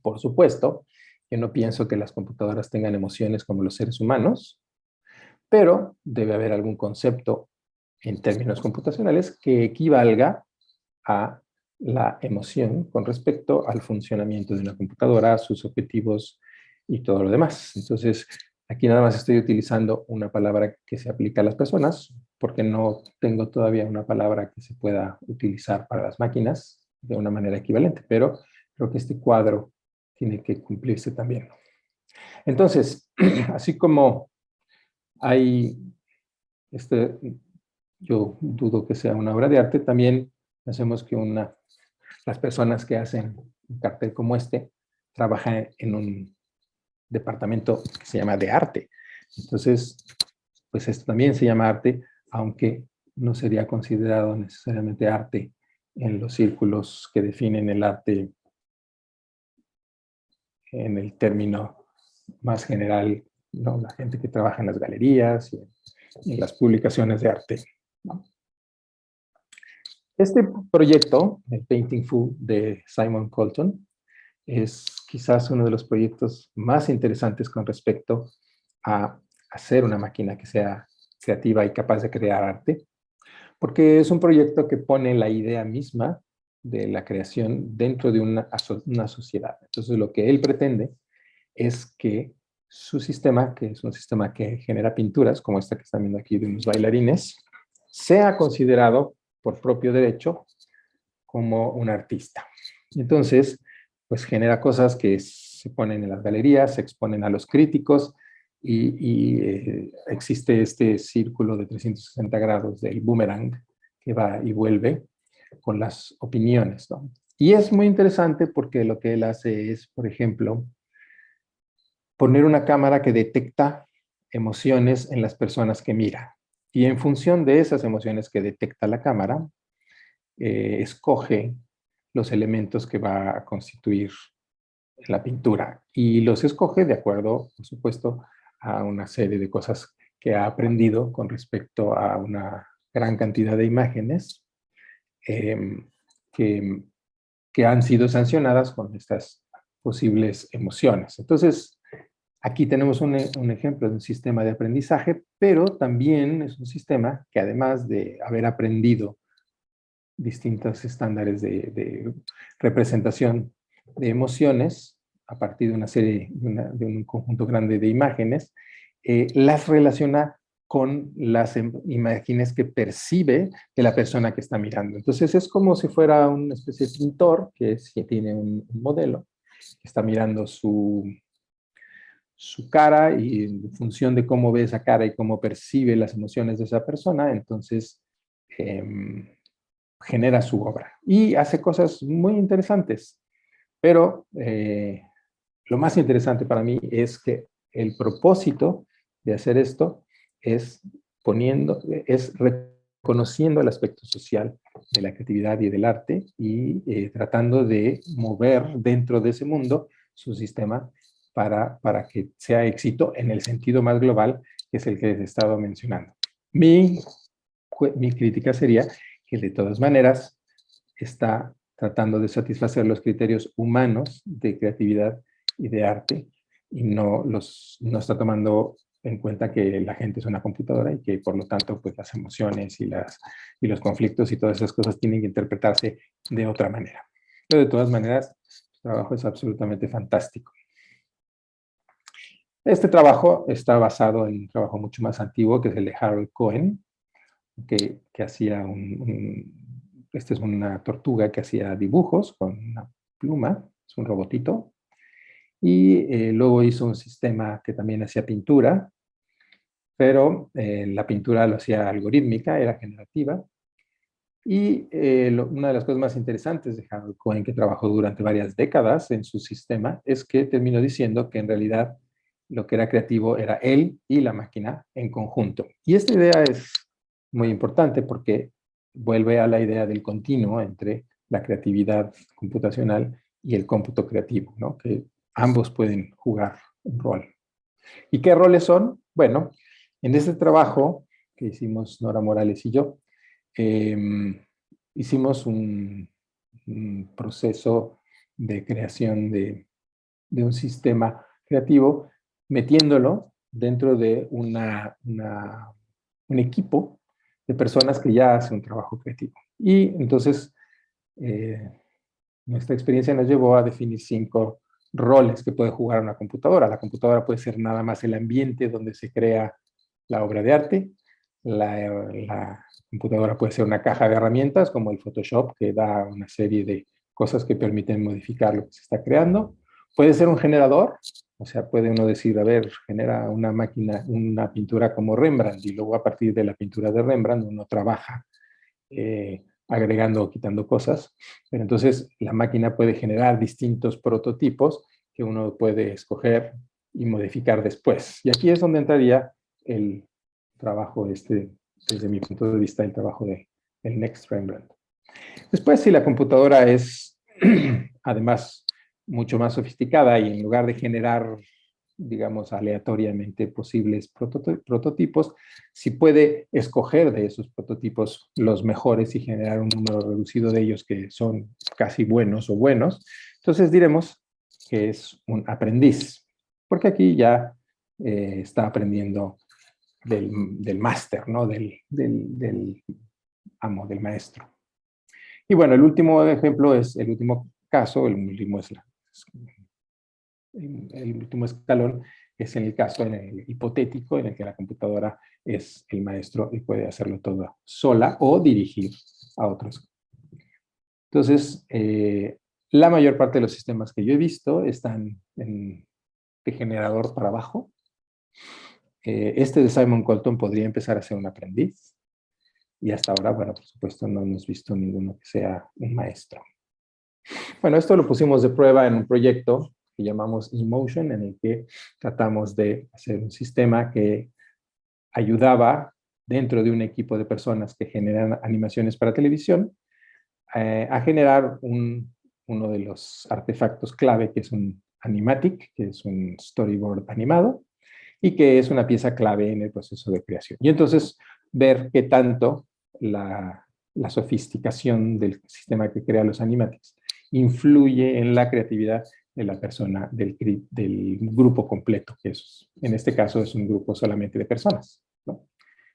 Por supuesto, yo no pienso que las computadoras tengan emociones como los seres humanos, pero debe haber algún concepto en términos computacionales que equivalga a la emoción con respecto al funcionamiento de una computadora, sus objetivos y todo lo demás. Entonces, aquí nada más estoy utilizando una palabra que se aplica a las personas, porque no tengo todavía una palabra que se pueda utilizar para las máquinas de una manera equivalente, pero creo que este cuadro tiene que cumplirse también. Entonces, así como hay, yo dudo que sea una obra de arte, también hacemos que las personas que hacen un cartel como este trabajan en un departamento que se llama de arte. Entonces, pues esto también se llama arte, aunque no sería considerado necesariamente arte en los círculos que definen el arte en el término más general, ¿no? La gente que trabaja en las galerías y en las publicaciones de arte, ¿no? Este proyecto, el Painting Fu de Simon Colton, es quizás uno de los proyectos más interesantes con respecto a hacer una máquina que sea creativa y capaz de crear arte, porque es un proyecto que pone la idea misma de la creación dentro de una sociedad. Entonces, lo que él pretende es que su sistema, que es un sistema que genera pinturas, como esta que están viendo aquí de unos bailarines, sea considerado por propio derecho como un artista. Entonces, pues genera cosas que se ponen en las galerías, se exponen a los críticos y existe este círculo de 360 grados del boomerang que va y vuelve con las opiniones, ¿no? Y es muy interesante porque lo que él hace es, por ejemplo, poner una cámara que detecta emociones en las personas que mira. Y en función de esas emociones que detecta la cámara, escoge los elementos que va a constituir la pintura. Y los escoge de acuerdo, por supuesto, a una serie de cosas que ha aprendido con respecto a una gran cantidad de imágenes que, que han sido sancionadas con estas posibles emociones. Entonces, aquí tenemos un ejemplo de un sistema de aprendizaje, pero también es un sistema que además de haber aprendido distintos estándares de representación de emociones a partir de una serie, de un conjunto grande de imágenes, las relaciona con las imágenes que percibe de la persona que está mirando. Entonces es como si fuera una especie de pintor que tiene un modelo, que está mirando su cara y en función de cómo ve esa cara y cómo percibe las emociones de esa persona, entonces genera su obra y hace cosas muy interesantes. Pero lo más interesante para mí es que el propósito de hacer esto es reconociendo el aspecto social de la creatividad y del arte y tratando de mover dentro de ese mundo su sistema para que sea éxito en el sentido más global, que es el que he estado mencionando. Mi crítica sería que de todas maneras está tratando de satisfacer los criterios humanos de creatividad y de arte y no está tomando en cuenta que la gente es una computadora y que por lo tanto pues las emociones y los conflictos y todas esas cosas tienen que interpretarse de otra manera. Pero de todas maneras, el trabajo es absolutamente fantástico. Este trabajo está basado en un trabajo mucho más antiguo que es el de Harold Cohen, que hacía esta es una tortuga que hacía dibujos con una pluma, es un robotito, y luego hizo un sistema que también hacía pintura, pero la pintura lo hacía algorítmica, era generativa, y una de las cosas más interesantes de Harold Cohen, que trabajó durante varias décadas en su sistema, es que terminó diciendo que en realidad lo que era creativo era él y la máquina en conjunto. Y esta idea es muy importante porque vuelve a la idea del continuo entre la creatividad computacional y el cómputo creativo, ¿no? Que ambos pueden jugar un rol. ¿Y qué roles son? Bueno, en este trabajo que hicimos Nora Morales y yo, hicimos un proceso de creación de un sistema creativo metiéndolo dentro de un equipo de personas que ya hacen un trabajo creativo. Y entonces nuestra experiencia nos llevó a definir 5 roles que puede jugar una computadora. La computadora puede ser nada más el ambiente donde se crea la obra de arte. La computadora puede ser una caja de herramientas como el Photoshop, que da una serie de cosas que permiten modificar lo que se está creando. Puede ser un generador, o sea, puede uno decir, a ver, genera una máquina, una pintura como Rembrandt, y luego a partir de la pintura de Rembrandt uno trabaja agregando o quitando cosas. Pero entonces la máquina puede generar distintos prototipos que uno puede escoger y modificar después. Y aquí es donde entraría el trabajo desde mi punto de vista, el trabajo del Next Rembrandt. Después, si la computadora es además mucho más sofisticada y en lugar de generar, digamos, aleatoriamente posibles prototipos, si puede escoger de esos prototipos los mejores y generar un número reducido de ellos que son casi buenos o buenos, entonces diremos que es un aprendiz, porque aquí ya está aprendiendo del máster, ¿no? del amo, del maestro. Y bueno, el último ejemplo es, el último caso, el último escalón es en el caso en el hipotético en el que la computadora es el maestro y puede hacerlo todo sola o dirigir a otros. Entonces, La mayor parte de los sistemas que yo he visto están de generador para abajo. Este de Simon Colton podría empezar a ser un aprendiz. Y hasta ahora, bueno, por supuesto, no hemos visto ninguno que sea un maestro. Bueno, esto lo pusimos de prueba en un proyecto que llamamos eMotion, en el que tratamos de hacer un sistema que ayudaba dentro de un equipo de personas que generan animaciones para televisión a generar uno de los artefactos clave, que es un animatic, que es un storyboard animado, y que es una pieza clave en el proceso de creación. Y entonces ver qué tanto la sofisticación del sistema que crea los animatics influye en la creatividad de la persona, del grupo completo, que es, en este caso es un grupo solamente de personas, ¿no?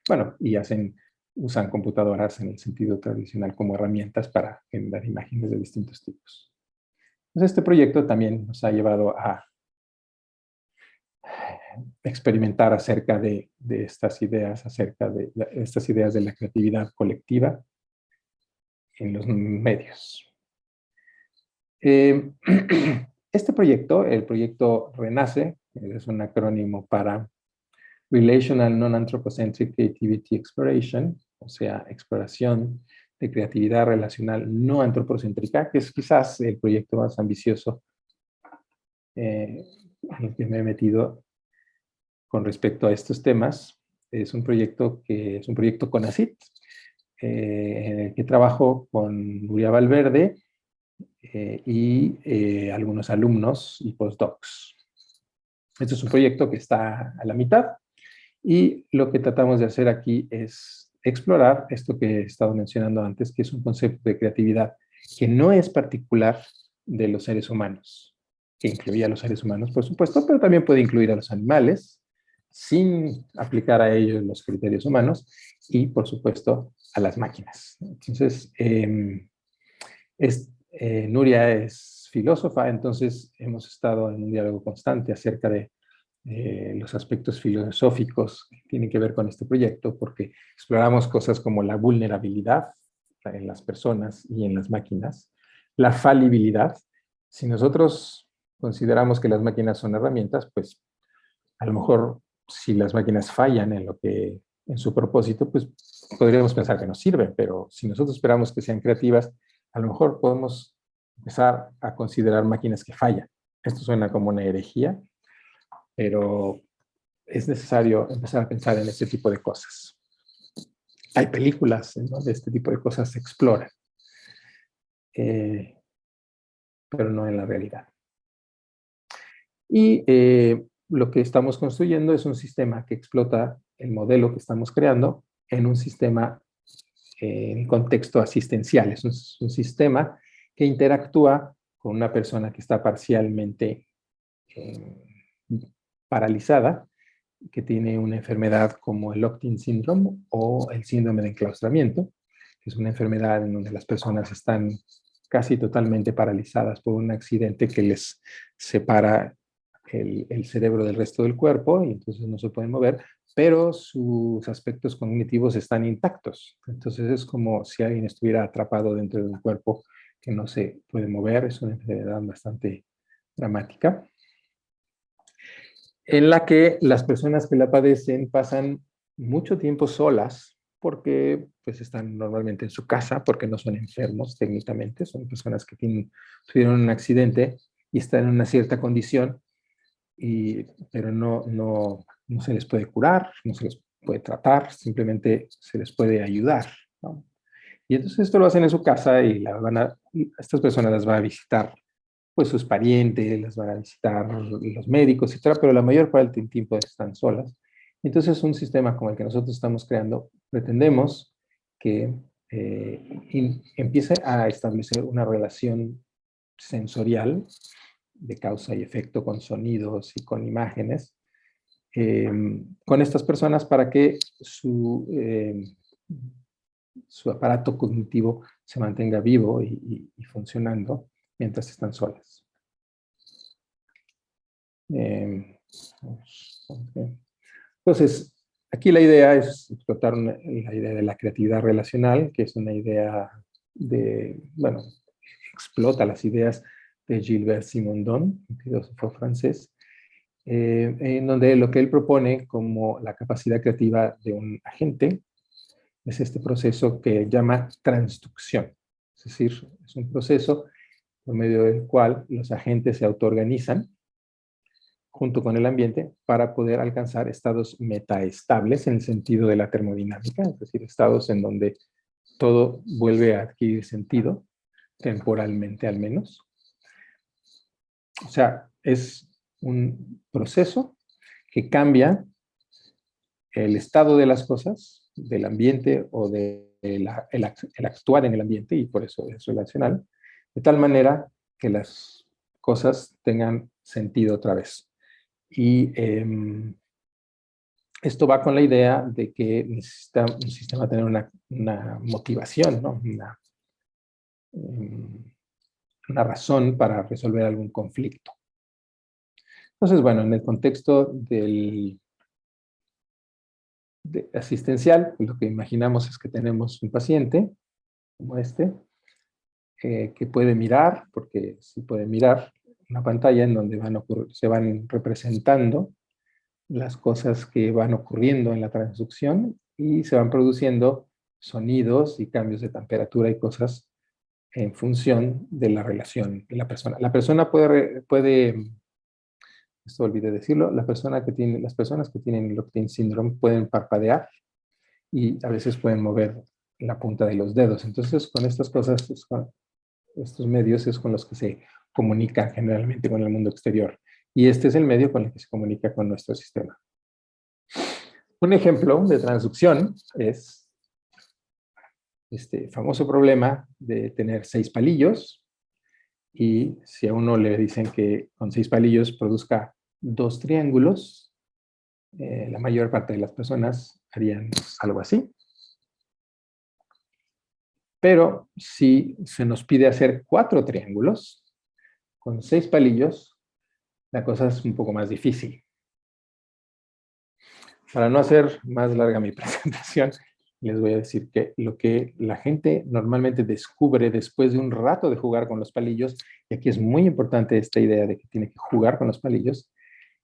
Bueno, y usan computadoras en el sentido tradicional como herramientas para generar imágenes de distintos tipos. Entonces, este proyecto también nos ha llevado a experimentar acerca de estas ideas, acerca de estas ideas de la creatividad colectiva en los medios. Este proyecto, el proyecto RENACE, es un acrónimo para Relational Non-Anthropocentric Creativity Exploration, o sea, exploración de creatividad relacional no antropocéntrica, que es quizás el proyecto más ambicioso en el que me he metido con respecto a estos temas. Es un proyecto CONACYT, en el que trabajo con Nuria Valverde y algunos alumnos y postdocs. Este es un proyecto que está a la mitad y lo que tratamos de hacer aquí es explorar esto que he estado mencionando antes, que es un concepto de creatividad que no es particular de los seres humanos, que incluye a los seres humanos, por supuesto, pero también puede incluir a los animales, sin aplicar a ellos los criterios humanos, y, por supuesto, a las máquinas. Entonces, Nuria es filósofa, entonces hemos estado en un diálogo constante acerca de los aspectos filosóficos que tienen que ver con este proyecto, porque exploramos cosas como la vulnerabilidad en las personas y en las máquinas, la falibilidad. Si nosotros consideramos que las máquinas son herramientas, pues a lo mejor si las máquinas fallan en su propósito, pues podríamos pensar que no sirven, pero si nosotros esperamos que sean creativas, a lo mejor podemos empezar a considerar máquinas que fallan. Esto suena como una herejía, pero es necesario empezar a pensar en este tipo de cosas. Hay películas en donde este tipo de cosas se exploran, pero no en la realidad. Y lo que estamos construyendo es un sistema que explota el modelo que estamos creando en un sistema en contexto asistencial. Es un sistema que interactúa con una persona que está parcialmente paralizada, que tiene una enfermedad como el Locked-in Syndrome o el síndrome de enclaustramiento, que es una enfermedad en donde las personas están casi totalmente paralizadas por un accidente que les separa el cerebro del resto del cuerpo y entonces no se pueden mover, pero sus aspectos cognitivos están intactos. Entonces es como si alguien estuviera atrapado dentro de un cuerpo que no se puede mover. Es una enfermedad bastante dramática, en la que las personas que la padecen pasan mucho tiempo solas porque pues están normalmente en su casa, porque no son enfermos técnicamente, son personas que tuvieron un accidente y están en una cierta condición, pero no se les puede curar, no se les puede tratar, simplemente se les puede ayudar, ¿no? Y entonces esto lo hacen en su casa y estas personas las van a visitar pues sus parientes, las van a visitar los médicos, etcétera, pero la mayor parte del tiempo están solas. Entonces, un sistema como el que nosotros estamos creando, pretendemos que empiece a establecer una relación sensorial de causa y efecto con sonidos y con imágenes con estas personas para que su aparato cognitivo se mantenga vivo y funcionando mientras están solas. Entonces, aquí la idea es explotar la idea de la creatividad relacional, que es una idea de, bueno, explota las ideas de Gilbert Simondon, un filósofo francés, en donde lo que él propone como la capacidad creativa de un agente es este proceso que llama transducción. Es decir, es un proceso por medio del cual los agentes se autoorganizan junto con el ambiente para poder alcanzar estados metaestables en el sentido de la termodinámica, es decir, estados en donde todo vuelve a adquirir sentido, temporalmente al menos. O sea, es un proceso que cambia el estado de las cosas, del ambiente o de el actuar en el ambiente, y por eso es relacional, de tal manera que las cosas tengan sentido otra vez. Y esto va con la idea de que necesita un sistema tener una motivación, ¿no? Una razón para resolver algún conflicto. Entonces, bueno, en el contexto asistencial, lo que imaginamos es que tenemos un paciente, como este, que puede mirar, porque sí puede mirar una pantalla en donde se van representando las cosas que van ocurriendo en la transducción y se van produciendo sonidos y cambios de temperatura y cosas en función de la relación de la persona. La persona esto olvidé decirlo, las personas que tienen Locked-in Syndrome pueden parpadear y a veces pueden mover la punta de los dedos. Entonces, con estas cosas, estos medios es con los que se comunican generalmente con el mundo exterior. Y este es el medio con el que se comunica con nuestro sistema. Un ejemplo de transducción es este famoso problema de tener 6 palillos y si a uno le dicen que con 6 palillos produzca 2 triángulos, la mayor parte de las personas harían algo así. Pero si se nos pide hacer 4 triángulos con 6 palillos, la cosa es un poco más difícil. Para no hacer más larga mi presentación, les voy a decir que lo que la gente normalmente descubre después de un rato de jugar con los palillos, y aquí es muy importante esta idea de que tiene que jugar con los palillos,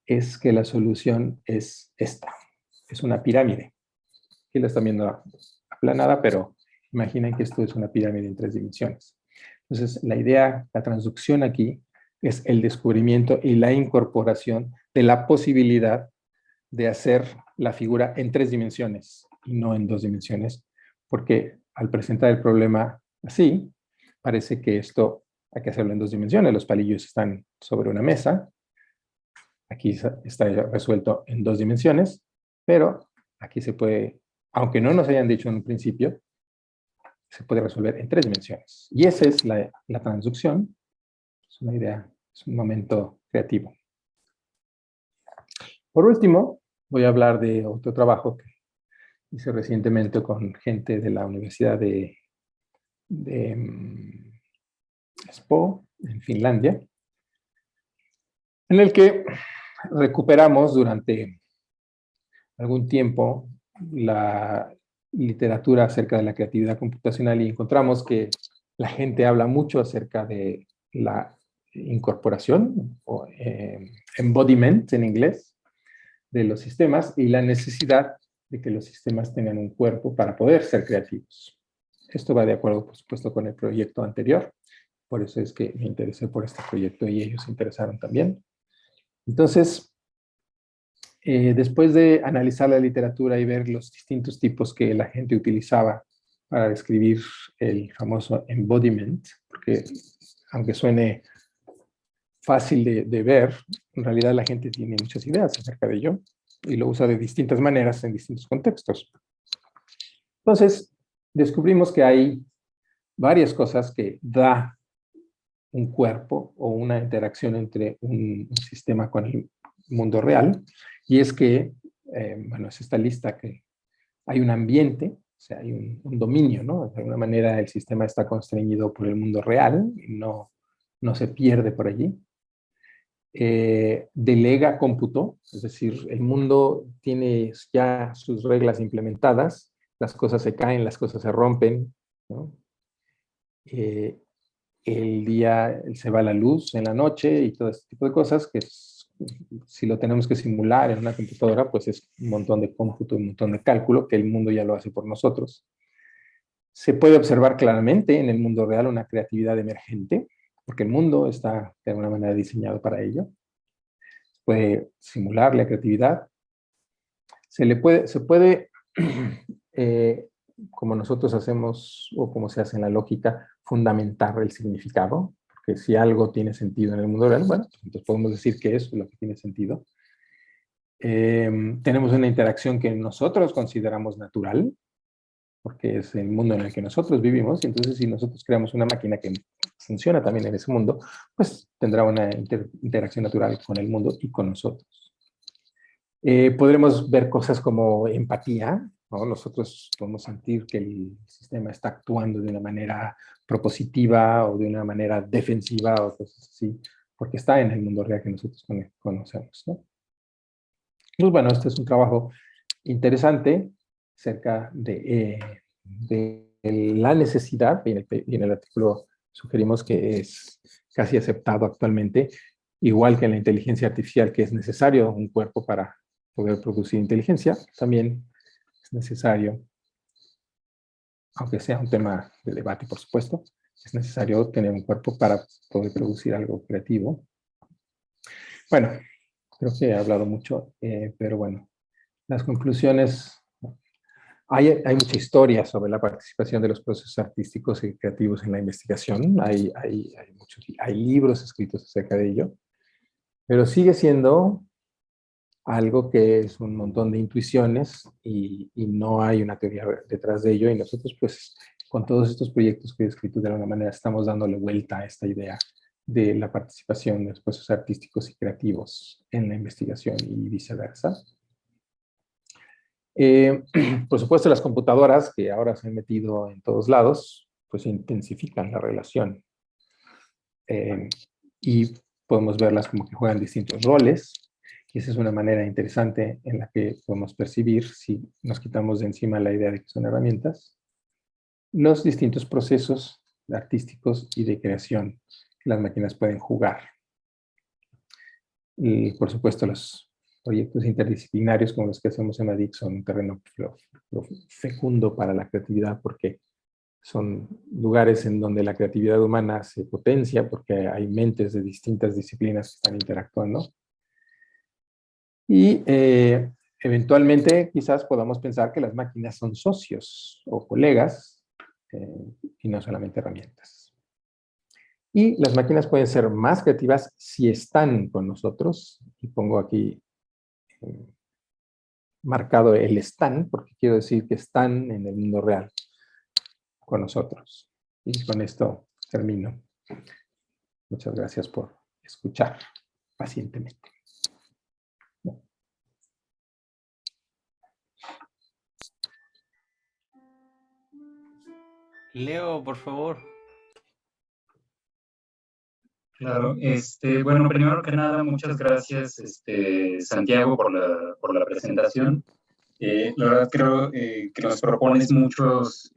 es que la solución es esta. Es una pirámide. Aquí la están viendo aplanada, pero imaginen que esto es una pirámide en 3 dimensiones. Entonces, la transducción aquí es el descubrimiento y la incorporación de la posibilidad de hacer la figura en 3 dimensiones y no en 2 dimensiones, porque al presentar el problema así, parece que esto hay que hacerlo en 2 dimensiones. Los palillos están sobre una mesa, aquí está resuelto en 2 dimensiones, pero aquí se puede, aunque no nos hayan dicho en un principio, se puede resolver en 3 dimensiones. Y esa es la transducción. Es una idea, es un momento creativo. Por último, voy a hablar de otro trabajo que hice recientemente con gente de la Universidad de Espoo, en Finlandia, en el que recuperamos durante algún tiempo la literatura acerca de la creatividad computacional y encontramos que la gente habla mucho acerca de la incorporación, o embodiment en inglés, de los sistemas y la necesidad de que los sistemas tengan un cuerpo para poder ser creativos. Esto va de acuerdo, por supuesto, con el proyecto anterior. Por eso es que me interesé por este proyecto y ellos se interesaron también. Entonces, después de analizar la literatura y ver los distintos tipos que la gente utilizaba para describir el famoso embodiment, porque aunque suene fácil de ver, en realidad la gente tiene muchas ideas acerca de ello y lo usa de distintas maneras en distintos contextos. Entonces, descubrimos que hay varias cosas que da un cuerpo o una interacción entre un sistema con el mundo real, y es que, bueno, es esta lista que hay un ambiente, o sea, hay un dominio, ¿no? De alguna manera el sistema está constreñido por el mundo real y no se pierde por allí. Delega cómputo, es decir, el mundo tiene ya sus reglas implementadas, las cosas se caen, las cosas se rompen, ¿no? el día se va la luz en la noche y todo este tipo de cosas que si lo tenemos que simular en una computadora, pues es un montón de cómputo, un montón de cálculo que el mundo ya lo hace por nosotros. Se puede observar claramente en el mundo real una creatividad emergente, porque el mundo está de alguna manera diseñado para ello. Se puede simular la creatividad. Se puede como nosotros hacemos, o como se hace en la lógica, fundamentar el significado, porque si algo tiene sentido en el mundo real, bueno, entonces podemos decir que eso es lo que tiene sentido. Tenemos una interacción que nosotros consideramos natural, porque es el mundo en el que nosotros vivimos, y entonces si nosotros creamos una máquina que funciona también en ese mundo, pues tendrá una interacción natural con el mundo y con nosotros. Podremos ver cosas como empatía, ¿no? Nosotros podemos sentir que el sistema está actuando de una manera propositiva o de una manera defensiva o cosas así, porque está en el mundo real que nosotros conocemos, ¿no? Pues bueno, este es un trabajo interesante acerca de la necesidad, y en el artículo sugerimos que es casi aceptado actualmente, igual que en la inteligencia artificial, que es necesario un cuerpo para poder producir inteligencia, también es necesario, aunque sea un tema de debate, por supuesto, es necesario tener un cuerpo para poder producir algo creativo. Bueno, creo que he hablado mucho, pero bueno, las conclusiones. Hay mucha historia sobre la participación de los procesos artísticos y creativos en la investigación. Hay libros escritos acerca de ello, pero sigue siendo algo que es un montón de intuiciones y no hay una teoría detrás de ello. Y nosotros, pues, con todos estos proyectos que he escrito, de alguna manera estamos dándole vuelta a esta idea de la participación de los procesos artísticos y creativos en la investigación y viceversa. Por supuesto, las computadoras, que ahora se han metido en todos lados, pues intensifican la relación. Y podemos verlas como que juegan distintos roles. Y esa es una manera interesante en la que podemos percibir, si nos quitamos de encima la idea de que son herramientas, los distintos procesos artísticos y de creación que las máquinas pueden jugar. Y por supuesto, los proyectos interdisciplinarios como los que hacemos en ADIC son un terreno fecundo para la creatividad, porque son lugares en donde la creatividad humana se potencia, porque hay mentes de distintas disciplinas que están interactuando. Y eventualmente quizás podamos pensar que las máquinas son socios o colegas y no solamente herramientas. Y las máquinas pueden ser más creativas si están con nosotros, y pongo aquí marcado el están, porque quiero decir que están en el mundo real con nosotros. Y con esto termino. Muchas gracias por escuchar pacientemente. Leo, por favor. Claro, bueno, primero que nada, muchas gracias, Santiago, por la presentación. La verdad creo que nos propones muchos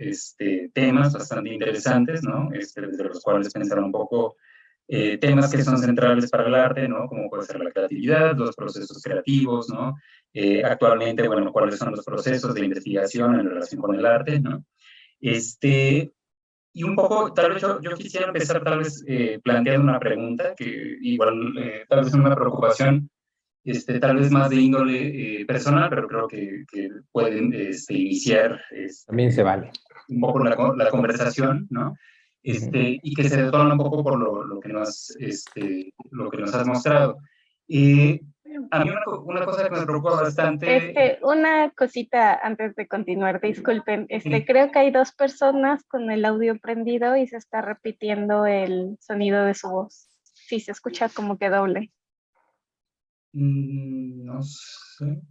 temas bastante interesantes, ¿no? Desde los cuales pensar un poco temas que son centrales para el arte, ¿no? Como puede ser la creatividad, los procesos creativos, ¿no? Actualmente, bueno, cuáles son los procesos de investigación en relación con el arte, ¿no? Y un poco, tal vez yo quisiera empezar tal vez planteando una pregunta que igual tal vez es una preocupación tal vez más de índole personal, pero creo que pueden iniciar También se vale un poco la conversación, ¿no? Y que se detona un poco por lo que nos has mostrado. A mí una cosa que me preocupa bastante... Una cosita antes de continuar, disculpen. Creo que hay dos personas con el audio prendido y se está repitiendo el sonido de su voz. Sí, se escucha como que doble. No sé.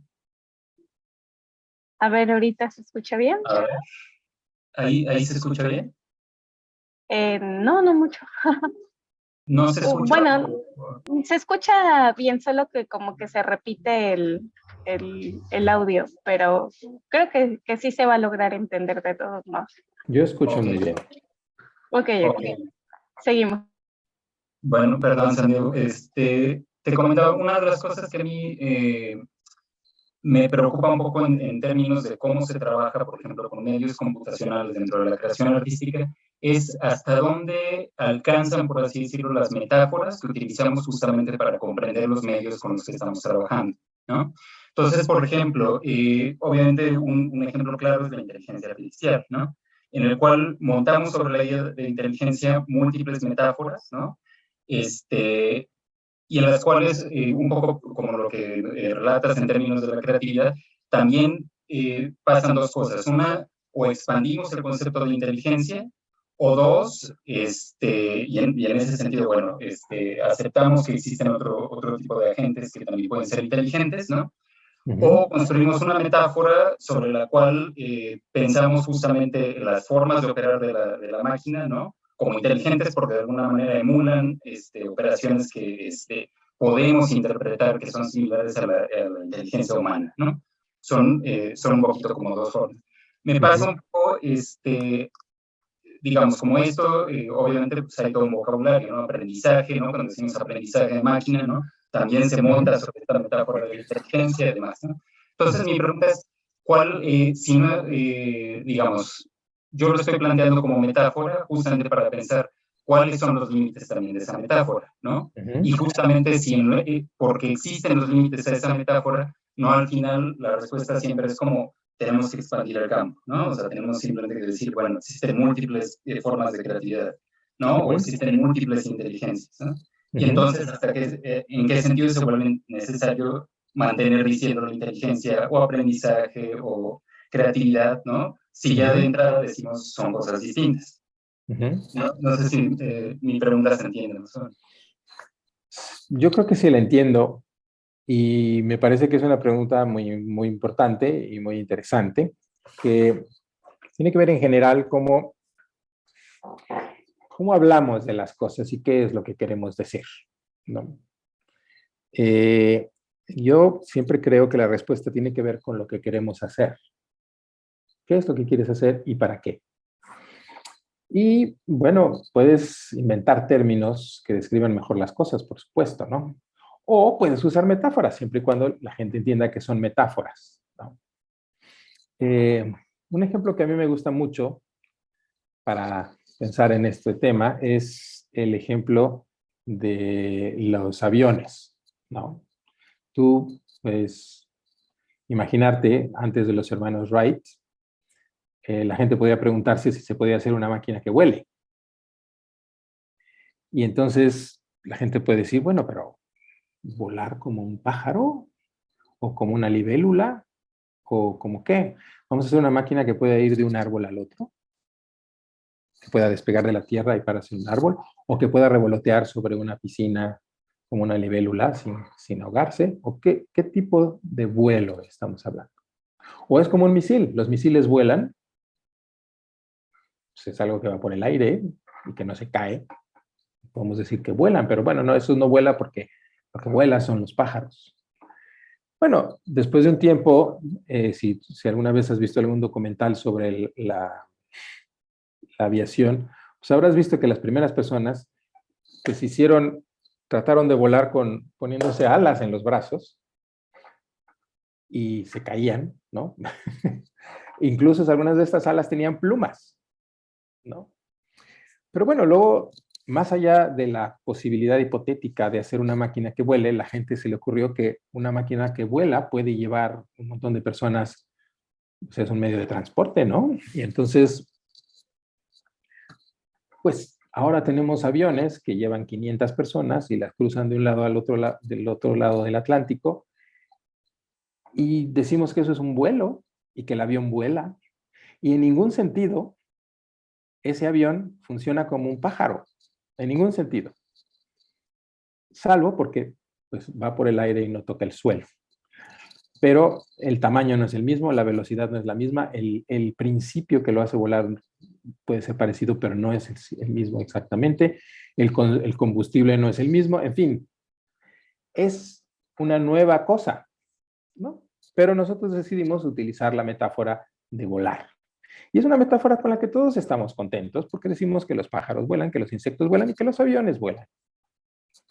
A ver, ¿ahorita se escucha bien? A ver. ¿Ahí se escucha bien? No, no mucho. No se escucha. Bueno, se escucha bien, solo que como que se repite el audio, pero creo que sí se va a lograr entender de todos modos. Yo escucho muy bien. Ok. Seguimos. Bueno, perdón, Santiago. Te comentaba, una de las cosas que a mí me preocupa un poco en términos de cómo se trabaja, por ejemplo, con medios computacionales dentro de la creación artística, es hasta dónde alcanzan, por así decirlo, las metáforas que utilizamos justamente para comprender los medios con los que estamos trabajando, ¿no? Entonces, por ejemplo, obviamente un ejemplo claro es la inteligencia artificial, ¿no? En el cual montamos sobre la idea de inteligencia múltiples metáforas, ¿no? Y en las cuales, un poco como lo que relatas en términos de la creatividad, también pasan dos cosas. Una, o expandimos el concepto de inteligencia, o dos, y en ese sentido, bueno, aceptamos que existen otro tipo de agentes que también pueden ser inteligentes, ¿no? O construimos una metáfora sobre la cual pensamos justamente las formas de operar de la máquina, ¿no? Como inteligentes porque de alguna manera emulan operaciones que podemos interpretar que son similares a la inteligencia humana, ¿no? Son un poquito como dos formas. Me pasa un poco, digamos, como esto, obviamente pues hay todo un vocabulario, ¿no? Aprendizaje, ¿no? Cuando decimos aprendizaje de máquina, ¿no? También se monta sobre esta metáfora de la inteligencia y demás, ¿no? Entonces mi pregunta es, ¿cuál, si no, digamos, yo lo estoy planteando como metáfora justamente para pensar cuáles son los límites también de esa metáfora, ¿no? Y justamente si porque existen los límites a esa metáfora, no al final la respuesta siempre es como tenemos que expandir el campo, ¿no? O sea, tenemos simplemente que decir, bueno, existen múltiples formas de creatividad, ¿no? O existen múltiples inteligencias, ¿no? Y entonces, ¿en qué sentido se vuelve necesario mantener diciendo la inteligencia o aprendizaje o creatividad, ¿no? Si ya de entrada decimos son cosas distintas. No sé si mi pregunta se entiende, ¿no? Yo creo que sí la entiendo y me parece que es una pregunta muy importante y muy interesante, que tiene que ver en general cómo hablamos de las cosas y qué es lo que queremos decir, ¿no? Yo siempre creo que la respuesta tiene que ver con lo que queremos hacer. ¿Qué es lo que quieres hacer y para qué? Y bueno, puedes inventar términos que describan mejor las cosas, por supuesto, ¿no? O puedes usar metáforas, siempre y cuando la gente entienda que son metáforas, ¿no? Un ejemplo que a mí me gusta mucho para pensar en este tema es el ejemplo de los aviones, ¿no? Tú, pues, imaginarte, antes de los hermanos Wright, la gente podía preguntarse si se podía hacer una máquina que vuele. Y entonces la gente puede decir, bueno, pero ¿volar como un pájaro? ¿O como una libélula? ¿O como qué? Vamos a hacer una máquina que pueda ir de un árbol al otro, que pueda despegar de la tierra y pararse en un árbol, o que pueda revolotear sobre una piscina como una libélula sin ahogarse, o qué tipo de vuelo estamos hablando. O es como un misil, los misiles vuelan, pues es algo que va por el aire y que no se cae, podemos decir que vuelan, pero bueno, no, eso no vuela porque lo que vuela son los pájaros. Bueno, después de un tiempo, si alguna vez has visto algún documental sobre la aviación, pues habrás visto que las primeras personas que trataron de volar poniéndose alas en los brazos y se caían, ¿no? Incluso algunas de estas alas tenían plumas, ¿no? Pero bueno, luego, más allá de la posibilidad hipotética de hacer una máquina que vuele, la gente se le ocurrió que una máquina que vuela puede llevar un montón de personas, o sea, es un medio de transporte, ¿no? Y entonces, pues ahora tenemos aviones que llevan 500 personas y las cruzan de un lado al otro, del otro lado del Atlántico y decimos que eso es un vuelo y que el avión vuela y en ningún sentido ese avión funciona como un pájaro, en ningún sentido, salvo porque pues, va por el aire y no toca el suelo. Pero el tamaño no es el mismo, la velocidad no es la misma, el principio que lo hace volar puede ser parecido, pero no es el mismo exactamente, el combustible no es el mismo, en fin, es una nueva cosa, ¿no? Pero nosotros decidimos utilizar la metáfora de volar. Y es una metáfora con la que todos estamos contentos porque decimos que los pájaros vuelan, que los insectos vuelan y que los aviones vuelan.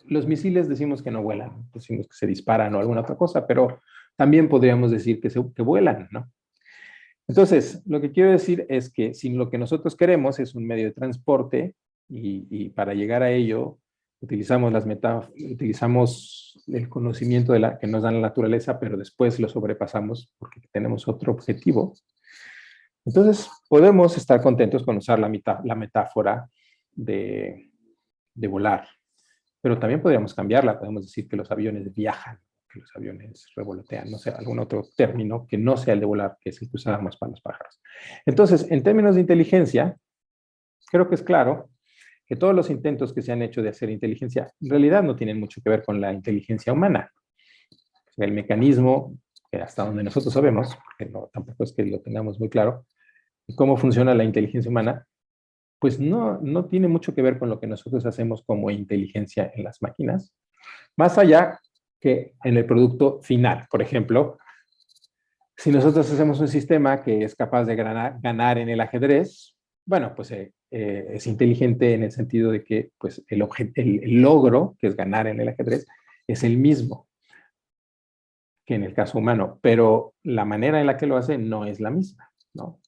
Los misiles decimos que no vuelan, decimos que se disparan o alguna otra cosa, pero también podríamos decir que vuelan, ¿no? Entonces, lo que quiero decir es que si lo que nosotros queremos es un medio de transporte y para llegar a ello utilizamos utilizamos el conocimiento que nos da la naturaleza, pero después lo sobrepasamos porque tenemos otro objetivo. Entonces, podemos estar contentos con usar la metáfora de volar, pero también podríamos cambiarla, podemos decir que los aviones viajan, que los aviones revolotean, no sé, algún otro término que no sea el de volar, que es el que usábamos para los pájaros. Entonces, en términos de inteligencia, creo que es claro que todos los intentos que se han hecho de hacer inteligencia en realidad no tienen mucho que ver con la inteligencia humana. O sea, el mecanismo, que hasta donde nosotros sabemos, porque tampoco es que lo tengamos muy claro, cómo funciona la inteligencia humana, pues no tiene mucho que ver con lo que nosotros hacemos como inteligencia en las máquinas, más allá que en el producto final. Por ejemplo, si nosotros hacemos un sistema que es capaz de ganar en el ajedrez, bueno, pues es inteligente en el sentido de que pues, el logro, que es ganar en el ajedrez, es el mismo que en el caso humano, pero la manera en la que lo hace no es la misma, ¿no?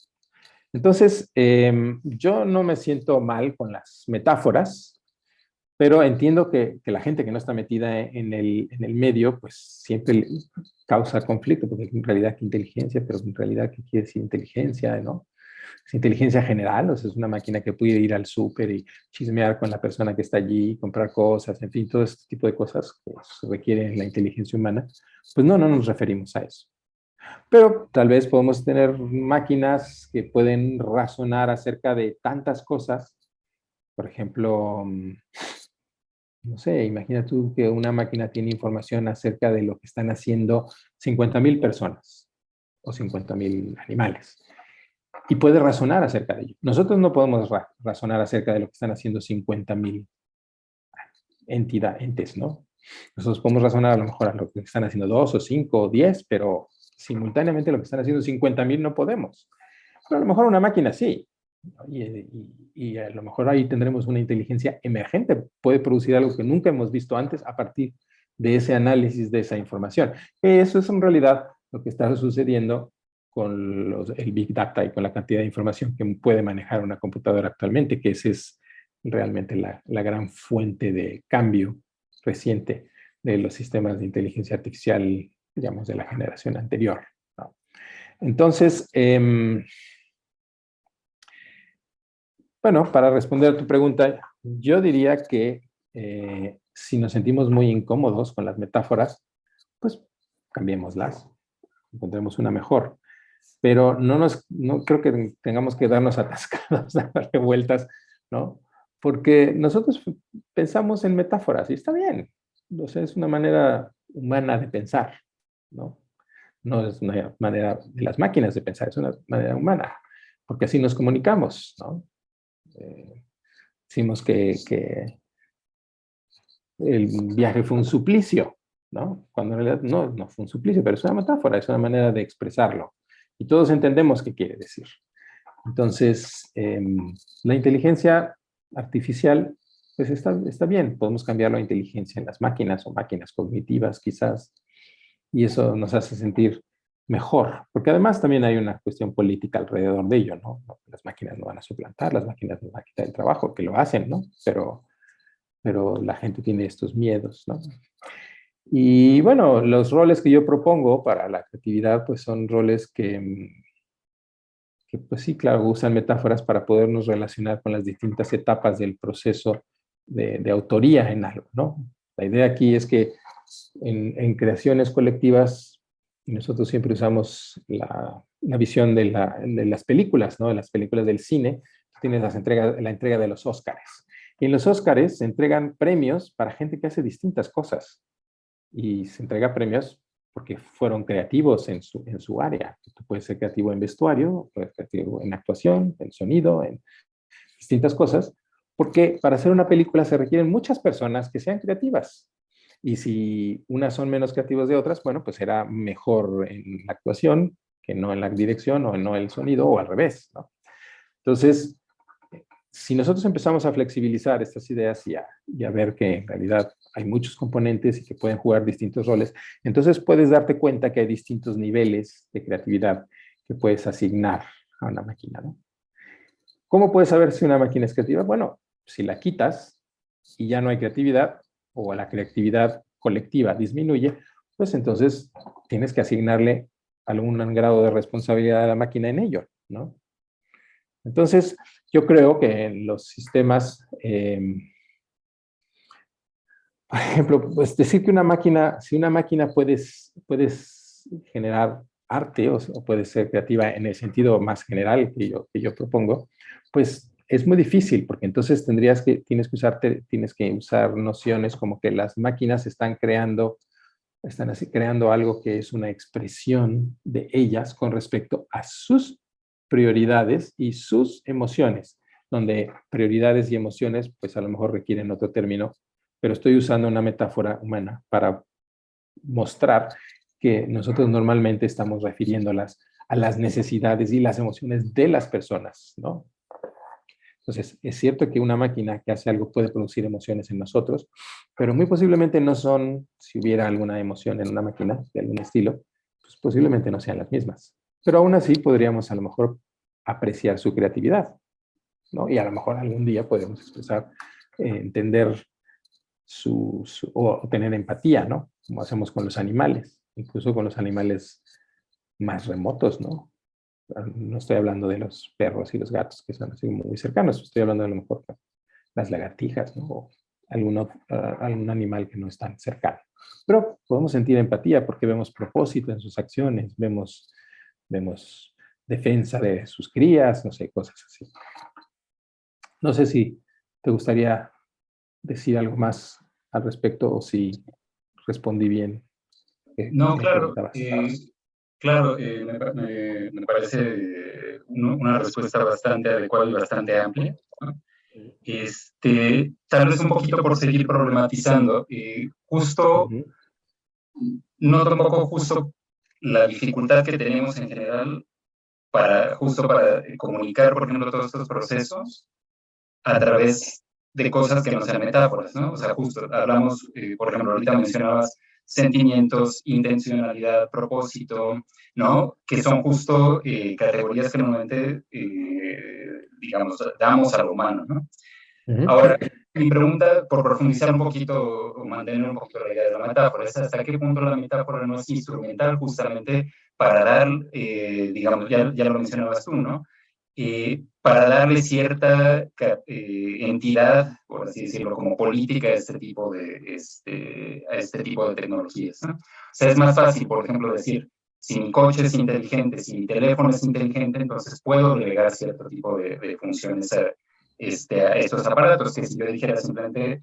Entonces, yo no me siento mal con las metáforas, pero entiendo que la gente que no está metida en el medio, pues siempre causa conflicto, porque en realidad qué inteligencia, pero en realidad qué quiere decir inteligencia, ¿no? Es inteligencia general, o sea, es una máquina que puede ir al súper y chismear con la persona que está allí, comprar cosas, en fin, todo este tipo de cosas que requieren la inteligencia humana. Pues no nos referimos a eso. Pero tal vez podemos tener máquinas que pueden razonar acerca de tantas cosas. Por ejemplo, no sé, imagina tú que una máquina tiene información acerca de lo que están haciendo 50,000 personas o 50,000 animales y puede razonar acerca de ello. Nosotros no podemos razonar acerca de lo que están haciendo 50,000 entes, ¿no? Nosotros podemos razonar a lo mejor a lo que están haciendo 2 o 5 o 10, pero simultáneamente lo que están haciendo 50,000 no podemos. Pero a lo mejor una máquina sí. Y a lo mejor ahí tendremos una inteligencia emergente. Puede producir algo que nunca hemos visto antes a partir de ese análisis de esa información. Eso es en realidad lo que está sucediendo con el Big Data y con la cantidad de información que puede manejar una computadora actualmente, que esa es realmente la gran fuente de cambio reciente de los sistemas de inteligencia artificial, digamos, de la generación anterior, ¿no? Entonces, bueno, para responder a tu pregunta, yo diría que si nos sentimos muy incómodos con las metáforas, pues cambiémoslas, encontremos una mejor. Pero no creo que tengamos que darnos atascados, darle vueltas, ¿no? Porque nosotros pensamos en metáforas y está bien. O sea, es una manera humana de pensar, ¿no? No es una manera de las máquinas de pensar, es una manera humana, porque así nos comunicamos, ¿no? Decimos que el viaje fue un suplicio, ¿no? Cuando en realidad no fue un suplicio, pero es una metáfora, es una manera de expresarlo. Y todos entendemos qué quiere decir. Entonces, la inteligencia artificial, pues está bien. Podemos cambiarlo a inteligencia en las máquinas o máquinas cognitivas quizás. Y eso nos hace sentir mejor. Porque además también hay una cuestión política alrededor de ello, ¿no? Las máquinas no van a suplantar, las máquinas nos van a quitar el trabajo, que lo hacen, ¿no? Pero la gente tiene estos miedos, ¿no? Y bueno, los roles que yo propongo para la creatividad, pues son roles que pues sí, claro, usan metáforas para podernos relacionar con las distintas etapas del proceso de autoría en algo, ¿no? La idea aquí es que en creaciones colectivas, y nosotros siempre usamos la visión de las películas, ¿no? De las películas del cine, tienes la entrega de los Óscares. Y en los Óscares se entregan premios para gente que hace distintas cosas. Y se entrega premios porque fueron creativos en su área. Tú puedes ser creativo en vestuario, puedes ser creativo en actuación, en sonido, en distintas cosas, porque para hacer una película se requieren muchas personas que sean creativas. Y si unas son menos creativas de otras, bueno, pues será mejor en la actuación, que no en la dirección o no el sonido o al revés, ¿no? Entonces, si nosotros empezamos a flexibilizar estas ideas y a ver que en realidad hay muchos componentes y que pueden jugar distintos roles, entonces puedes darte cuenta que hay distintos niveles de creatividad que puedes asignar a una máquina, ¿no? ¿Cómo puedes saber si una máquina es creativa? Bueno, si la quitas y ya no hay creatividad o la creatividad colectiva disminuye, pues entonces tienes que asignarle algún grado de responsabilidad a la máquina en ello, ¿no? Entonces, yo creo que en los sistemas, por ejemplo, pues decir que una máquina, si una máquina puedes generar arte o puede ser creativa en el sentido más general que yo propongo, pues es muy difícil, porque entonces tienes que usar nociones como que las máquinas están creando algo que es una expresión de ellas con respecto a sus prioridades y sus emociones, donde prioridades y emociones, pues a lo mejor requieren otro término, pero estoy usando una metáfora humana para mostrar que nosotros normalmente estamos refiriéndolas a las necesidades y las emociones de las personas, ¿no? Entonces, es cierto que una máquina que hace algo puede producir emociones en nosotros, pero muy posiblemente no son, si hubiera alguna emoción en una máquina de algún estilo, pues posiblemente no sean las mismas. Pero aún así podríamos a lo mejor apreciar su creatividad, ¿no? Y a lo mejor algún día podemos expresar, entender o tener empatía, ¿no? Como hacemos con los animales, incluso con los animales más remotos, ¿no? No estoy hablando de los perros y los gatos, que son así muy cercanos, estoy hablando de a lo mejor de las lagartijas, ¿no? O algún animal que no es tan cercano. Pero podemos sentir empatía porque vemos propósito en sus acciones, vemos defensa de sus crías, no sé, cosas así. No sé si te gustaría decir algo más al respecto o si respondí bien. No, claro, claro, me parece una respuesta bastante adecuada y bastante amplia, ¿no? Tal vez un poquito por seguir problematizando, justo, no tampoco justo la dificultad que tenemos en general para comunicar, por ejemplo, todos estos procesos a través de cosas que no sean metáforas, ¿no? O sea, justo hablamos, por ejemplo, ahorita mencionabas sentimientos, intencionalidad, propósito, ¿no? Que son justo categorías que normalmente, digamos, damos a lo humano, ¿no? Ahora, mi pregunta, por profundizar un poquito, o mantener un poquito la idea de la metáfora, es hasta qué punto la metáfora no es instrumental justamente para dar, digamos, ya lo mencionabas tú, ¿no? Para darle cierta entidad, por así decirlo, como política a este tipo de tecnologías, ¿no? O sea, es más fácil, por ejemplo, decir, si mi coche es inteligente, si mi teléfono es inteligente, entonces puedo delegar cierto tipo de funciones a estos aparatos, que si yo dijera simplemente,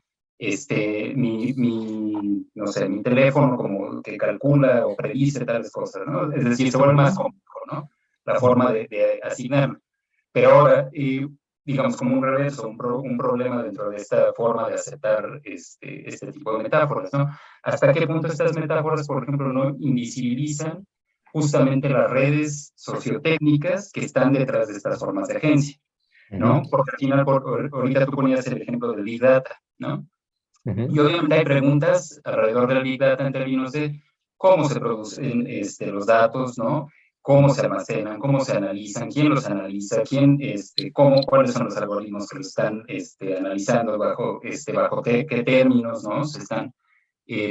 no sé, mi teléfono como que calcula o predice tales cosas, ¿no? Es decir, se vuelve más complejo, ¿no? La forma de asignarlo. Pero ahora, digamos, como un reverso, un problema dentro de esta forma de aceptar este tipo de metáforas, ¿no? ¿Hasta qué punto estas metáforas, por ejemplo, no invisibilizan justamente las redes sociotécnicas que están detrás de estas formas de agencia, ¿no? Porque al final, ahorita tú ponías el ejemplo del Big Data, ¿no? Y obviamente hay preguntas alrededor del Big Data en términos de cómo se producen los datos, ¿no? Cómo se almacenan, cómo se analizan, quién los analiza, cuáles son los algoritmos que los están analizando, bajo qué términos, ¿no? Se están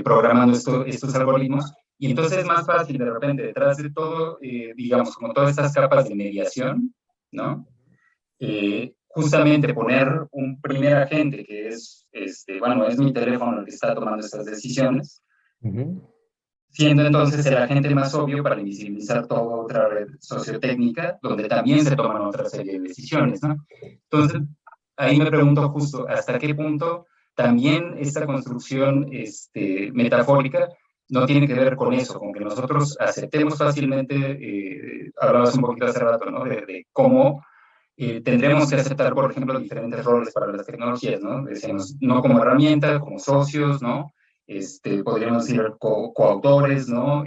programando estos algoritmos. Y entonces es más fácil de repente, detrás de todo, digamos, como todas estas capas de mediación, ¿no? Justamente poner un primer agente que es, bueno, es mi teléfono el que está tomando estas decisiones, siendo entonces el agente más obvio para invisibilizar toda otra red sociotécnica donde también se toman otra serie de decisiones, ¿no? Entonces, ahí me pregunto justo hasta qué punto también esta construcción metafórica no tiene que ver con eso, con que nosotros aceptemos fácilmente, hablabas un poquito hace rato, ¿no? De cómo tendremos que aceptar, por ejemplo, diferentes roles para las tecnologías, ¿no? Decíamos, no como herramienta, como socios, ¿no? Podríamos decir coautores, ¿no?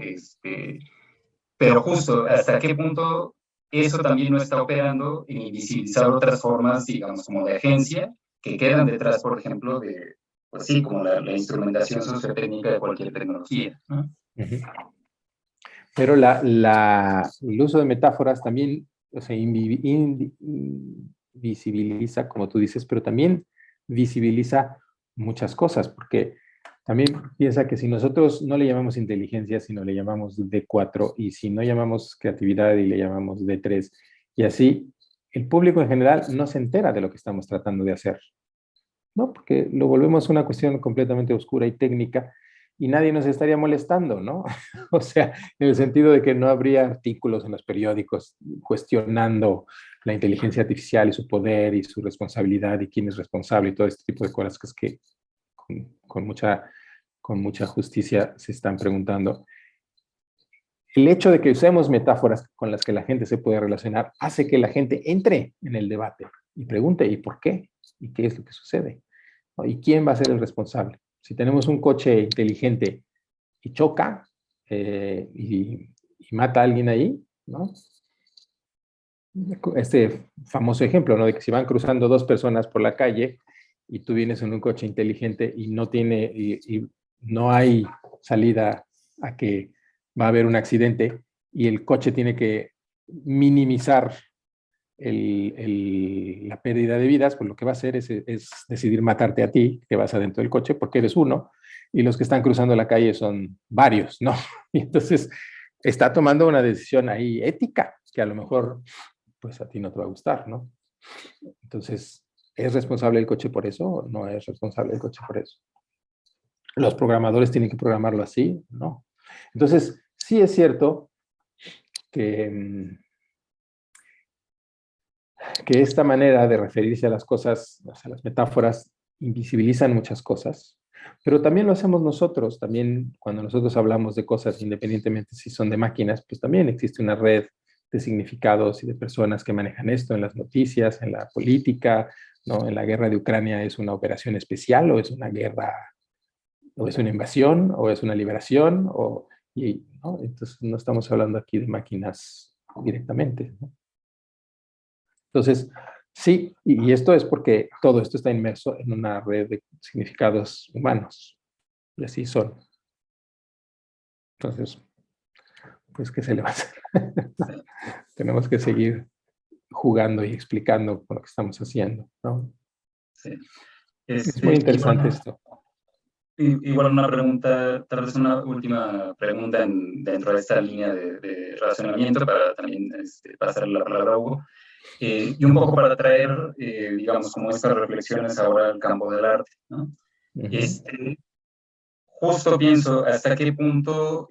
pero justo hasta qué punto eso también no está operando en invisibilizar otras formas, digamos, como de agencia, que quedan detrás, por ejemplo, de, pues sí, como la instrumentación sociotécnica de cualquier tecnología, ¿no? Pero el uso de metáforas también, o sea, invisibiliza, como tú dices, pero también visibiliza muchas cosas, porque también piensa que si nosotros no le llamamos inteligencia, sino le llamamos D4, y si no llamamos creatividad y le llamamos D3, y así, el público en general no se entera de lo que estamos tratando de hacer, ¿no? Porque lo volvemos una cuestión completamente oscura y técnica, y nadie nos estaría molestando, ¿no? O sea, en el sentido de que no habría artículos en los periódicos cuestionando la inteligencia artificial y su poder y su responsabilidad y quién es responsable y todo este tipo de cosas que con mucha justicia se están preguntando. El hecho de que usemos metáforas con las que la gente se puede relacionar hace que la gente entre en el debate y pregunte ¿y por qué? ¿Y qué es lo que sucede? ¿No? ¿Y quién va a ser el responsable? Si tenemos un coche inteligente y choca y mata a alguien ahí, ¿no? Este famoso ejemplo, ¿no? De que si van cruzando dos personas por la calle y tú vienes en un coche inteligente y no hay salida a que va a haber un accidente y el coche tiene que minimizar la pérdida de vidas, pues lo que va a hacer es decidir matarte a ti, que vas adentro del coche, porque eres uno, y los que están cruzando la calle son varios, ¿no? Y entonces está tomando una decisión ahí ética, que a lo mejor pues a ti no te va a gustar, ¿no? Entonces, ¿es responsable el coche por eso o no es responsable el coche por eso? ¿Los programadores tienen que programarlo así? No. Entonces, sí es cierto que esta manera de referirse a las cosas, o sea, las metáforas, invisibilizan muchas cosas, pero también lo hacemos nosotros. También cuando nosotros hablamos de cosas, independientemente si son de máquinas, pues también existe una red de significados y de personas que manejan esto en las noticias, en la política, ¿no? En la guerra de Ucrania es una operación especial o es una guerra, o es una invasión, o es una liberación, ¿no? Entonces no estamos hablando aquí de máquinas directamente, ¿no? Entonces, sí, y esto es porque todo esto está inmerso en una red de significados humanos, y así son. Entonces, pues, ¿qué se le va a hacer? Tenemos que seguir jugando y explicando con lo que estamos haciendo, ¿no? Sí. Es muy interesante esto. Igual una pregunta, tal vez una última pregunta dentro de esta línea de razonamiento para también pasar la palabra a Hugo. Y un poco para traer, digamos, como estas reflexiones ahora al campo del arte, ¿no? Justo pienso hasta qué punto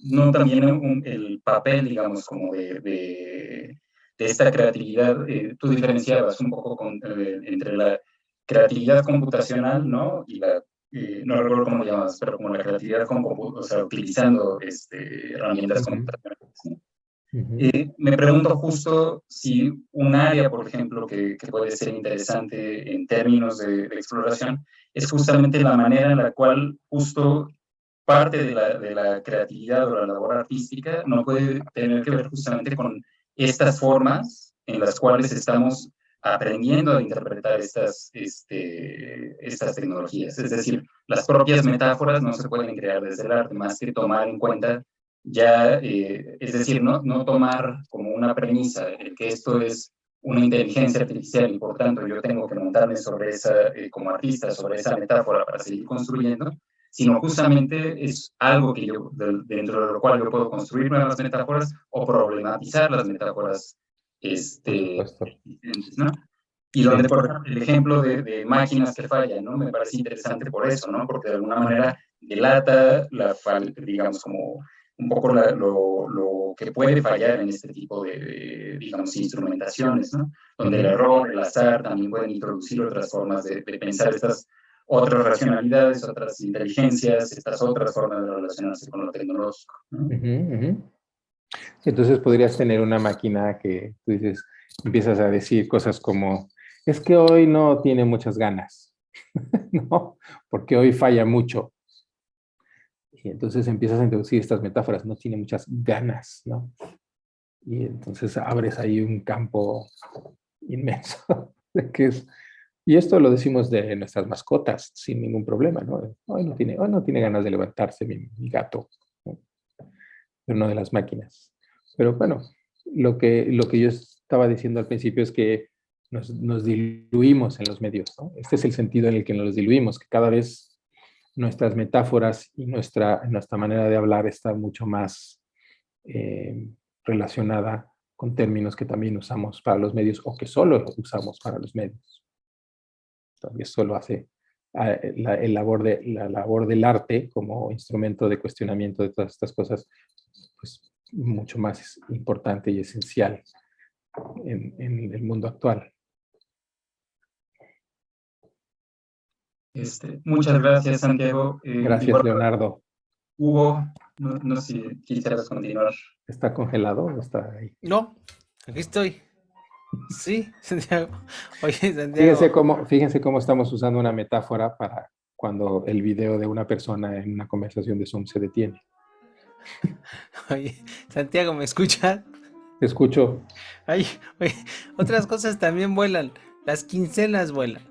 no también el papel, digamos, como de esta creatividad, tú diferenciabas un poco entre la creatividad computacional, ¿no? Y no recuerdo cómo lo llamabas, pero como la creatividad o sea, utilizando herramientas computacionales, ¿no? Me pregunto justo si un área, por ejemplo, que puede ser interesante en términos de exploración, es justamente la manera en la cual justo parte de la creatividad o la labor artística no puede tener que ver justamente con estas formas en las cuales estamos aprendiendo a interpretar estas tecnologías. Es decir, las propias metáforas no se pueden crear desde el arte, más que tomar en cuenta ya, es decir, no tomar como una premisa que esto es una inteligencia artificial y por tanto yo tengo que montarme sobre esa, como artista, sobre esa metáfora para seguir construyendo, sino justamente es algo que yo, dentro de lo cual yo puedo construir nuevas metáforas o problematizar las metáforas existentes, ¿no? Y donde, por ejemplo, el ejemplo de máquinas que fallan, ¿no? Me parece interesante por eso, ¿no? Porque de alguna manera delata digamos, como un poco lo que puede fallar en este tipo digamos, instrumentaciones, ¿no? Donde el error, el azar también pueden introducir otras formas de pensar estas otras racionalidades, otras inteligencias, estas otras formas de relacionarse con lo tecnológico, ¿no? Entonces podrías tener una máquina que tú dices, empiezas a decir cosas como, es que hoy no tiene muchas ganas, ¿no? Porque hoy falla mucho. Y entonces empiezas a introducir estas metáforas, no tiene muchas ganas, ¿no? Y entonces abres ahí un campo inmenso. Y esto lo decimos de nuestras mascotas sin ningún problema, ¿no? Hoy no tiene ganas de levantarse mi gato, ¿no? Pero no de las máquinas. Pero bueno, lo que yo estaba diciendo al principio es que nos diluimos en los medios, ¿no? Este es el sentido en el que nos diluimos, que cada vez nuestras metáforas y nuestra manera de hablar está mucho más relacionada con términos que también usamos para los medios o que solo usamos para los medios. Entonces, eso lo hace la labor del arte como instrumento de cuestionamiento de todas estas cosas, pues mucho más importante y esencial en el mundo actual. Muchas gracias, Santiago. Gracias, Leonardo. Hugo, no sé si quisieras continuar. ¿Está congelado o está ahí? No, aquí estoy. Sí, Santiago. Oye, Santiago. Fíjense cómo estamos usando una metáfora para cuando el video de una persona en una conversación de Zoom se detiene. Oye, Santiago, ¿me escuchas? Te escucho. Ay, oye, otras cosas también vuelan. Las quincenas vuelan,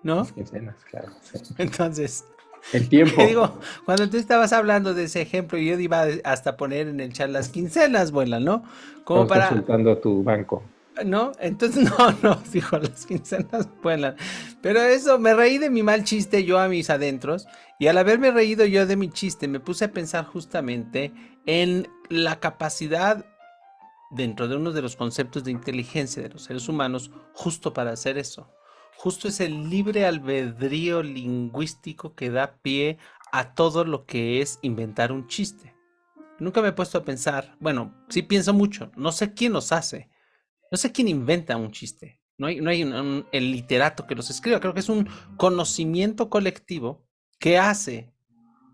¿no? Las quincenas, claro. Sí. Entonces, el tiempo. Digo, cuando tú estabas hablando de ese ejemplo, yo iba hasta poner en el chat las quincenas vuelan, ¿no? Como estás consultando a tu banco. ¿No? Entonces, no, dijo, las quincenas vuelan. Pero eso, me reí de mi mal chiste yo a mis adentros, y al haberme reído yo de mi chiste, me puse a pensar justamente en la capacidad dentro de uno de los conceptos de inteligencia de los seres humanos, justo para hacer eso. Justo es el libre albedrío lingüístico que da pie a todo lo que es inventar un chiste. Nunca me he puesto a pensar, bueno, sí pienso mucho, no sé quién los hace. No sé quién inventa un chiste. No hay el literato que los escriba. Creo que es un conocimiento colectivo que hace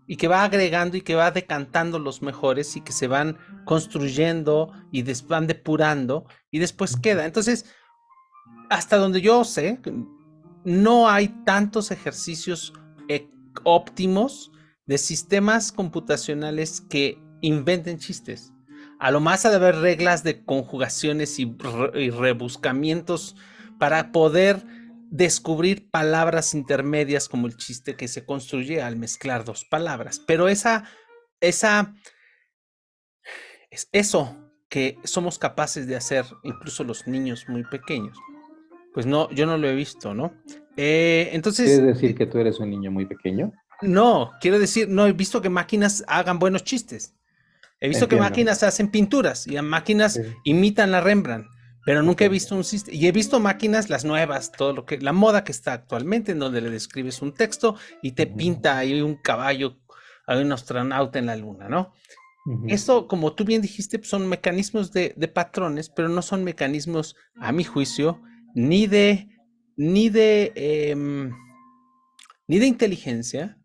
y que va agregando y que va decantando los mejores y que se van construyendo y van depurando y después queda. Entonces, hasta donde yo sé, no hay tantos ejercicios óptimos de sistemas computacionales que inventen chistes. A lo más ha de haber reglas de conjugaciones y rebuscamientos para poder descubrir palabras intermedias como el chiste que se construye al mezclar dos palabras. Pero es eso que somos capaces de hacer incluso los niños muy pequeños. Pues no, yo no lo he visto, ¿no? Entonces... ¿Quieres decir que tú eres un niño muy pequeño? No, quiero decir, no he visto que máquinas hagan buenos chistes. He visto que máquinas hacen pinturas y máquinas imitan a Rembrandt, pero nunca he visto un sistema. Y he visto máquinas, las nuevas, todo lo que, la moda que está actualmente, en donde le describes un texto y te pinta ahí un caballo, hay un astronauta en la luna, ¿no? Eso, como tú bien dijiste, son mecanismos de patrones, pero no son mecanismos, a mi juicio, ni de inteligencia,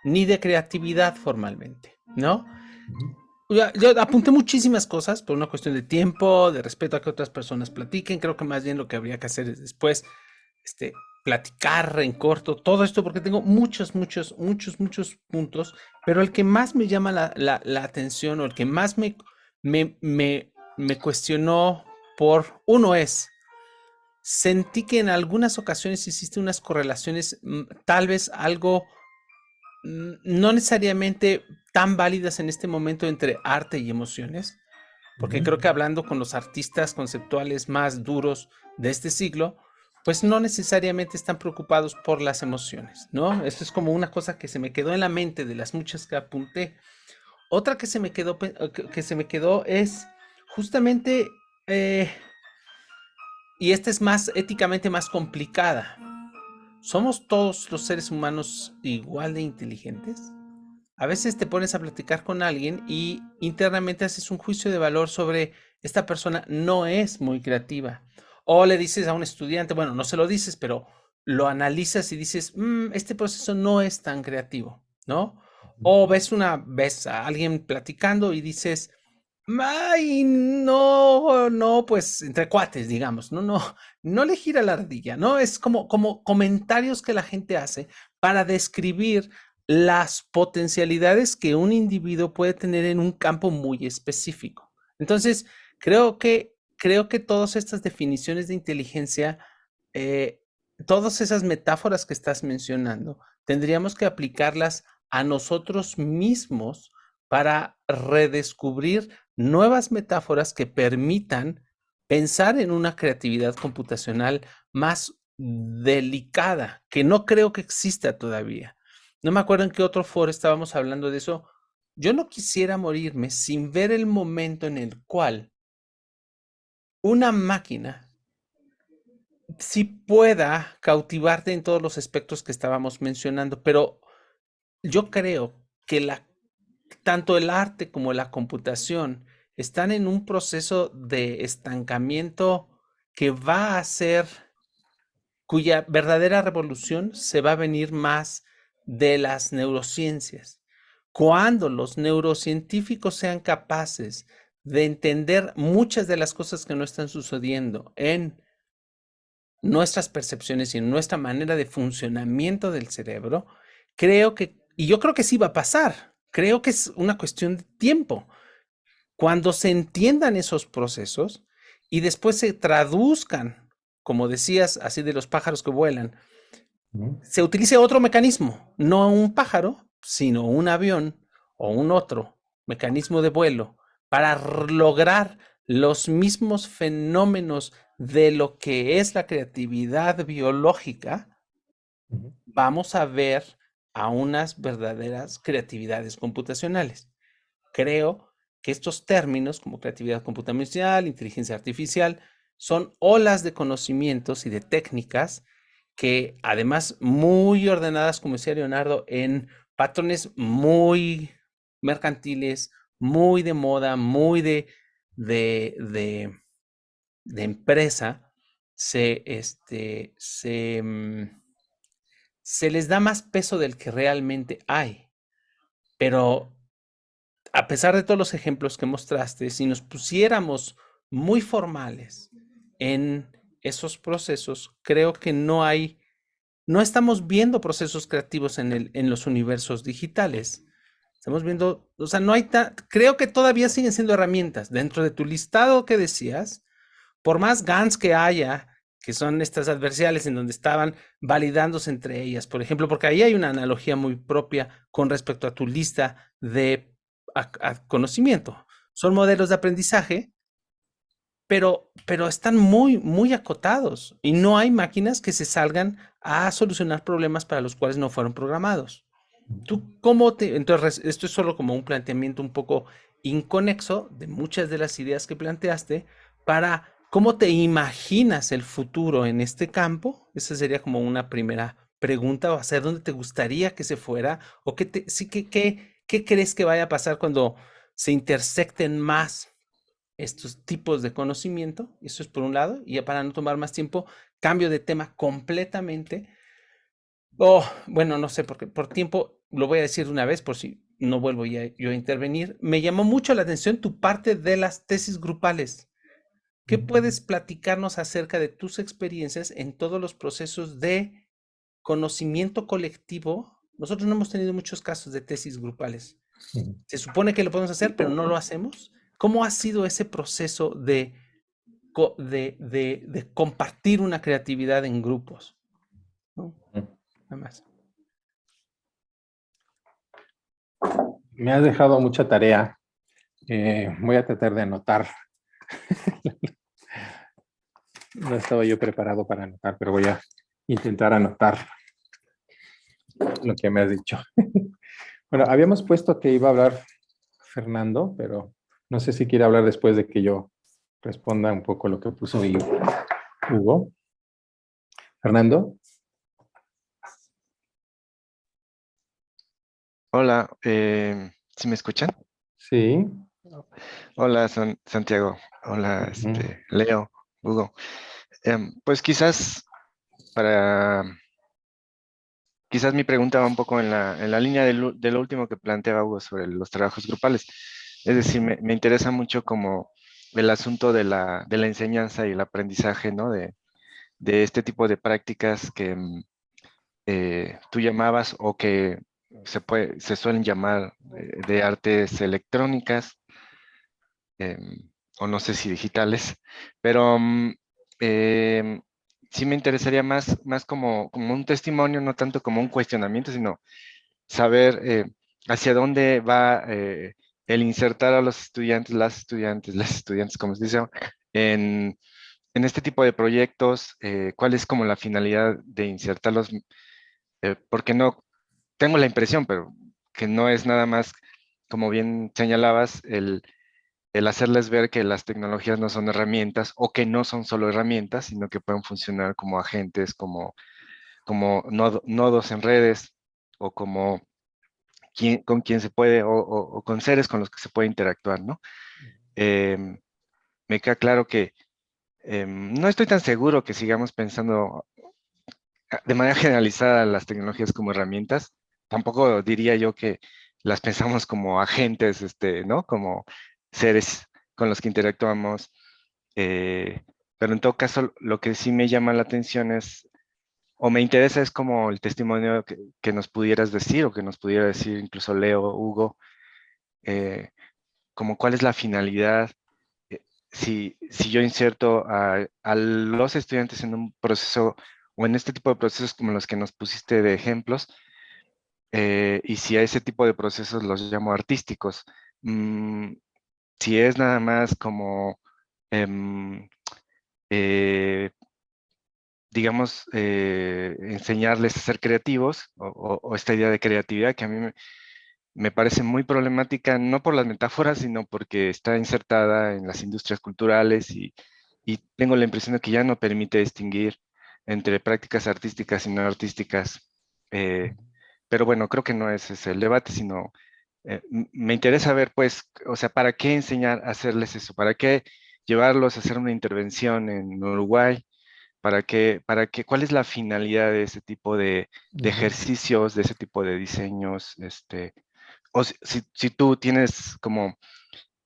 ni de creatividad formalmente, ¿no? Yo apunté muchísimas cosas por una cuestión de tiempo, de respeto a que otras personas platiquen. Creo que más bien lo que habría que hacer es después platicar en corto todo esto, porque tengo muchos puntos, pero el que más me llama la atención o el que más me cuestionó por uno es, sentí que en algunas ocasiones existen unas correlaciones tal vez algo no necesariamente tan válidas en este momento entre arte y emociones, porque creo que hablando con los artistas conceptuales más duros de este siglo, pues no necesariamente están preocupados por las emociones, ¿no? Esto es como una cosa que se me quedó en la mente de las muchas que apunté. Otra que se me quedó es justamente, y esta es más éticamente más complicada. ¿Somos todos los seres humanos igual de inteligentes? A veces te pones a platicar con alguien y internamente haces un juicio de valor sobre esta persona no es muy creativa. O le dices a un estudiante, bueno, no se lo dices, pero lo analizas y dices, este proceso no es tan creativo, ¿no? O ves a alguien platicando y dices, ay, no, pues entre cuates, digamos, no le gira la ardilla, ¿no? Es como comentarios que la gente hace para describir las potencialidades que un individuo puede tener en un campo muy específico. Entonces, creo que todas estas definiciones de inteligencia, todas esas metáforas que estás mencionando, tendríamos que aplicarlas a nosotros mismos para redescubrir nuevas metáforas que permitan pensar en una creatividad computacional más delicada, que no creo que exista todavía. No me acuerdo en qué otro foro estábamos hablando de eso. Yo no quisiera morirme sin ver el momento en el cual una máquina sí pueda cautivarte en todos los aspectos que estábamos mencionando, pero yo creo que tanto el arte como la computación están en un proceso de estancamiento que va a ser, cuya verdadera revolución se va a venir más de las neurociencias. Cuando los neurocientíficos sean capaces de entender muchas de las cosas que no están sucediendo en nuestras percepciones y en nuestra manera de funcionamiento del cerebro, y yo creo que sí va a pasar, creo que es una cuestión de tiempo. Cuando se entiendan esos procesos y después se traduzcan, como decías, así de los pájaros que vuelan, se utilice otro mecanismo, no un pájaro, sino un avión o un otro mecanismo de vuelo para lograr los mismos fenómenos de lo que es la creatividad biológica, vamos a ver a unas verdaderas creatividades computacionales. Creo que estos términos como creatividad computacional, inteligencia artificial, son olas de conocimientos y de técnicas que además muy ordenadas, como decía Leonardo, en patrones muy mercantiles, muy de moda, muy de empresa, se les da más peso del que realmente hay. Pero a pesar de todos los ejemplos que mostraste, si nos pusiéramos muy formales en esos procesos, creo que no estamos viendo procesos creativos en los universos digitales. Estamos viendo, o sea, creo que todavía siguen siendo herramientas. Dentro de tu listado que decías, por más GANs que haya, que son estas adversariales en donde estaban validándose entre ellas, por ejemplo, porque ahí hay una analogía muy propia con respecto a tu lista de conocimiento. Son modelos de aprendizaje, pero están muy, muy acotados y no hay máquinas que se salgan a solucionar problemas para los cuales no fueron programados. Entonces, esto es solo como un planteamiento un poco inconexo de muchas de las ideas que planteaste para cómo te imaginas el futuro en este campo. Esa sería como una primera pregunta, o hacia dónde te gustaría que se fuera, o qué crees que vaya a pasar cuando se intersecten más estos tipos de conocimiento. Eso es por un lado, y ya para no tomar más tiempo, cambio de tema completamente. Bueno, no sé, porque por tiempo lo voy a decir de una vez por si no vuelvo yo a intervenir. Me llamó mucho la atención tu parte de las tesis grupales. ¿Qué puedes platicarnos acerca de tus experiencias en todos los procesos de conocimiento colectivo? Nosotros no hemos tenido muchos casos de tesis grupales. Se supone que lo podemos hacer, pero no lo hacemos. ¿Cómo ha sido ese proceso de compartir una creatividad en grupos? ¿No? Nada más. Me has dejado mucha tarea. Voy a tratar de anotar. No estaba yo preparado para anotar, pero voy a intentar anotar lo que me has dicho. Bueno, habíamos puesto que iba a hablar Fernando, pero no sé si quiere hablar después de que yo responda un poco lo que puso Hugo. Fernando. Hola, ¿sí me escuchan? Sí. Hola, Santiago. Hola, Leo, Hugo. Pues quizás mi pregunta va un poco en la línea de lo último que planteaba Hugo sobre los trabajos grupales. Es decir, me interesa mucho como el asunto de la enseñanza y el aprendizaje, ¿no? De este tipo de prácticas que tú llamabas o que se suelen llamar de artes electrónicas, o no sé si digitales, pero sí me interesaría más como un testimonio, no tanto como un cuestionamiento, sino saber hacia dónde va el insertar a los estudiantes, las estudiantes, como se dice, en, en este tipo de proyectos, cuál es como la finalidad de insertarlos, porque no, tengo la impresión, pero que no es nada más, como bien señalabas, el hacerles ver que las tecnologías no son herramientas o que no son solo herramientas, sino que pueden funcionar como agentes, como nodos en redes o como con quien se puede o con seres con los que se puede interactuar, ¿no? Em, Me queda claro que no estoy tan seguro que sigamos pensando de manera generalizada las tecnologías como herramientas. Tampoco diría yo que las pensamos como agentes, ¿no? Como seres con los que interactuamos. eh, pero en todo caso, lo que sí me llama la atención es, o me interesa es como el testimonio que nos pudieras decir, o que nos pudiera decir incluso Leo, Hugo, como cuál es la finalidad, eh, si yo inserto a los estudiantes en un proceso o en este tipo de procesos como los que nos pusiste de ejemplos, y si a ese tipo de procesos los llamo artísticos. Mm, si es nada más como, em, eh, digamos, enseñarles a ser creativos o esta idea de creatividad que a mí me parece muy problemática, no por las metáforas, sino porque está insertada en las industrias culturales y tengo la impresión de que ya no permite distinguir entre prácticas artísticas y no artísticas. Eh, pero bueno, creo que no ese es el debate, sino me interesa ver, pues, o sea, ¿para qué enseñar a hacerles eso? ¿Para qué llevarlos a hacer una intervención en Uruguay? ¿Cuál es la finalidad de ese tipo de ejercicios, de ese tipo de diseños? O si tú tienes como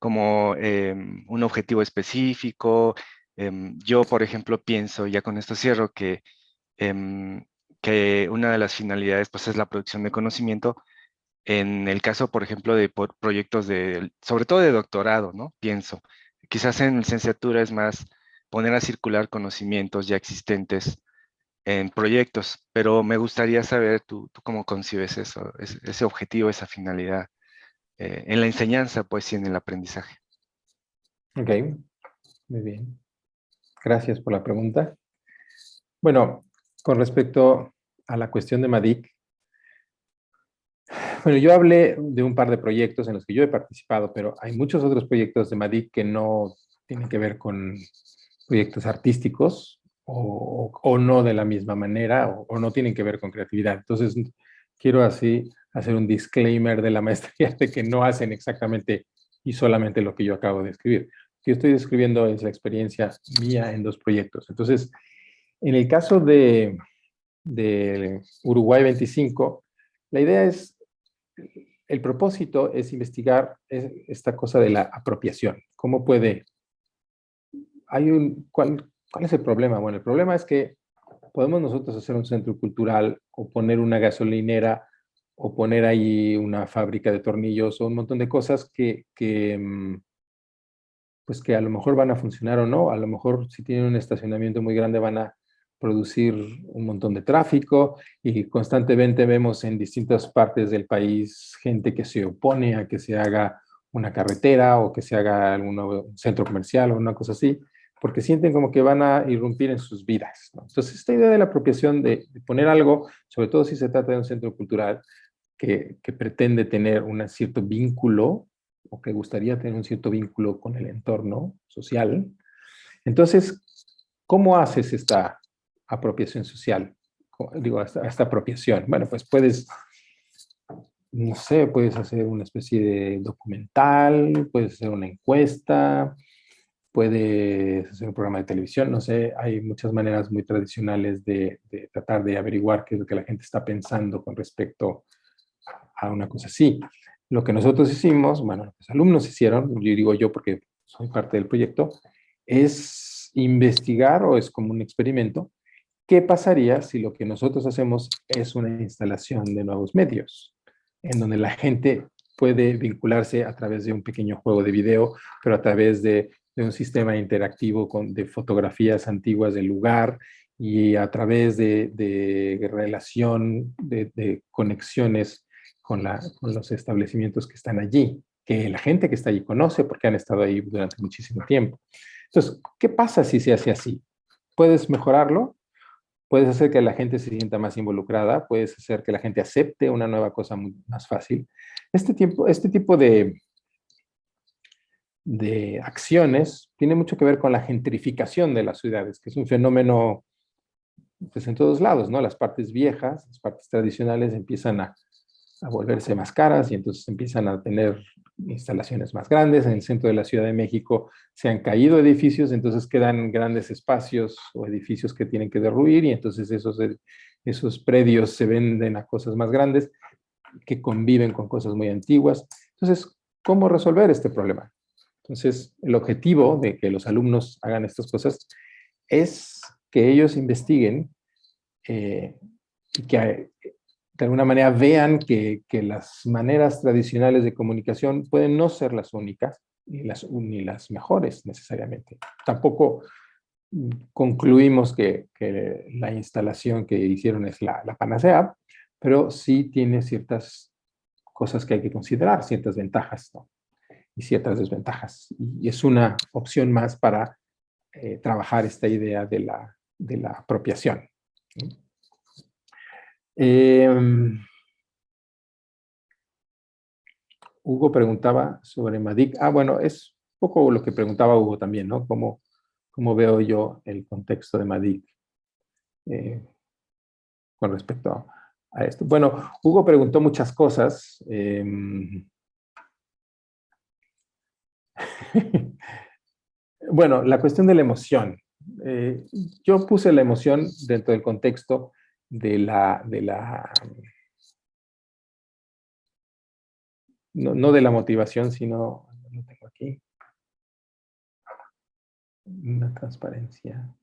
un objetivo específico. Yo, por ejemplo, pienso, ya con esto cierro, em, que una de las finalidades pues, es la producción de conocimiento. En el caso, por ejemplo, de proyectos sobre todo de doctorado, ¿no? Pienso. Quizás en licenciatura es más poner a circular conocimientos ya existentes en proyectos, pero me gustaría saber tú cómo concibes eso, ese objetivo, esa finalidad, en la enseñanza, pues, y en el aprendizaje. Ok, muy bien. Gracias por la pregunta. Bueno, con respecto a la cuestión de MADIC, bueno, yo hablé de un par de proyectos en los que yo he participado, pero hay muchos otros proyectos de MADIC que no tienen que ver con proyectos artísticos o no de la misma manera o no tienen que ver con creatividad. Entonces, quiero así hacer un disclaimer de la maestría de que no hacen exactamente y solamente lo que yo acabo de escribir. Lo que yo estoy describiendo es la experiencia mía en dos proyectos. Entonces, en el caso de Uruguay 25, la idea es, el propósito es investigar esta cosa de la apropiación. ¿Cómo puede? ¿Cuál es el problema? Bueno, el problema es que podemos nosotros hacer un centro cultural o poner una gasolinera o poner ahí una fábrica de tornillos o un montón de cosas pues que a lo mejor van a funcionar o no. A lo mejor si tienen un estacionamiento muy grande van a producir un montón de tráfico y constantemente vemos en distintas partes del país gente que se opone a que se haga una carretera o que se haga algún centro comercial o una cosa así, porque sienten como que van a irrumpir en sus vidas, ¿no? Entonces, esta idea de la apropiación, de poner algo, sobre todo si se trata de un centro cultural, que pretende tener un cierto vínculo o que gustaría tener un cierto vínculo con el entorno social. Entonces, ¿cómo haces esta apropiación social? Digo, esta apropiación. Bueno, pues puedes, no sé, puedes hacer una especie de documental, puedes hacer una encuesta, puedes hacer un programa de televisión, no sé, hay muchas maneras muy tradicionales de tratar de averiguar qué es lo que la gente está pensando con respecto a una cosa así. Lo que nosotros hicimos, bueno, los alumnos hicieron, yo digo yo porque soy parte del proyecto, es investigar o es como un experimento. ¿Qué pasaría si lo que nosotros hacemos es una instalación de nuevos medios? en donde la gente puede vincularse a través de un pequeño juego de video, pero a través de un sistema interactivo de fotografías antiguas del lugar y a través de relación, de conexiones con los establecimientos que están allí, que la gente que está allí conoce porque han estado ahí durante muchísimo tiempo. Entonces, ¿qué pasa si se hace así? ¿Puedes mejorarlo? Puedes hacer que la gente se sienta más involucrada, puedes hacer que la gente acepte una nueva cosa más fácil. Este tipo de acciones tiene mucho que ver con la gentrificación de las ciudades, que es un fenómeno pues, en todos lados, ¿no? Las partes viejas, las partes tradicionales empiezan a volverse más caras y entonces empiezan a tener instalaciones más grandes. En el centro de la Ciudad de México se han caído edificios, entonces quedan grandes espacios o edificios que tienen que derruir y entonces esos predios se venden a cosas más grandes que conviven con cosas muy antiguas. Entonces, ¿cómo resolver este problema? Entonces, el objetivo de que los alumnos hagan estas cosas es que ellos investiguen y que de alguna manera vean que las maneras tradicionales de comunicación pueden no ser las únicas ni las mejores necesariamente. Tampoco concluimos que la instalación que hicieron es la panacea, pero sí tiene ciertas cosas que hay que considerar, ciertas ventajas, ¿no? Y ciertas desventajas. Y es una opción más para trabajar esta idea de la apropiación. Hugo preguntaba sobre MADIC. Bueno, es un poco lo que preguntaba Hugo también, ¿no? ¿Cómo veo yo el contexto de MADIC con respecto a esto? Bueno, Hugo preguntó muchas cosas. Bueno, la cuestión de la emoción. Yo puse la emoción dentro del contexto no de la motivación, sino, lo tengo aquí, una transparencia.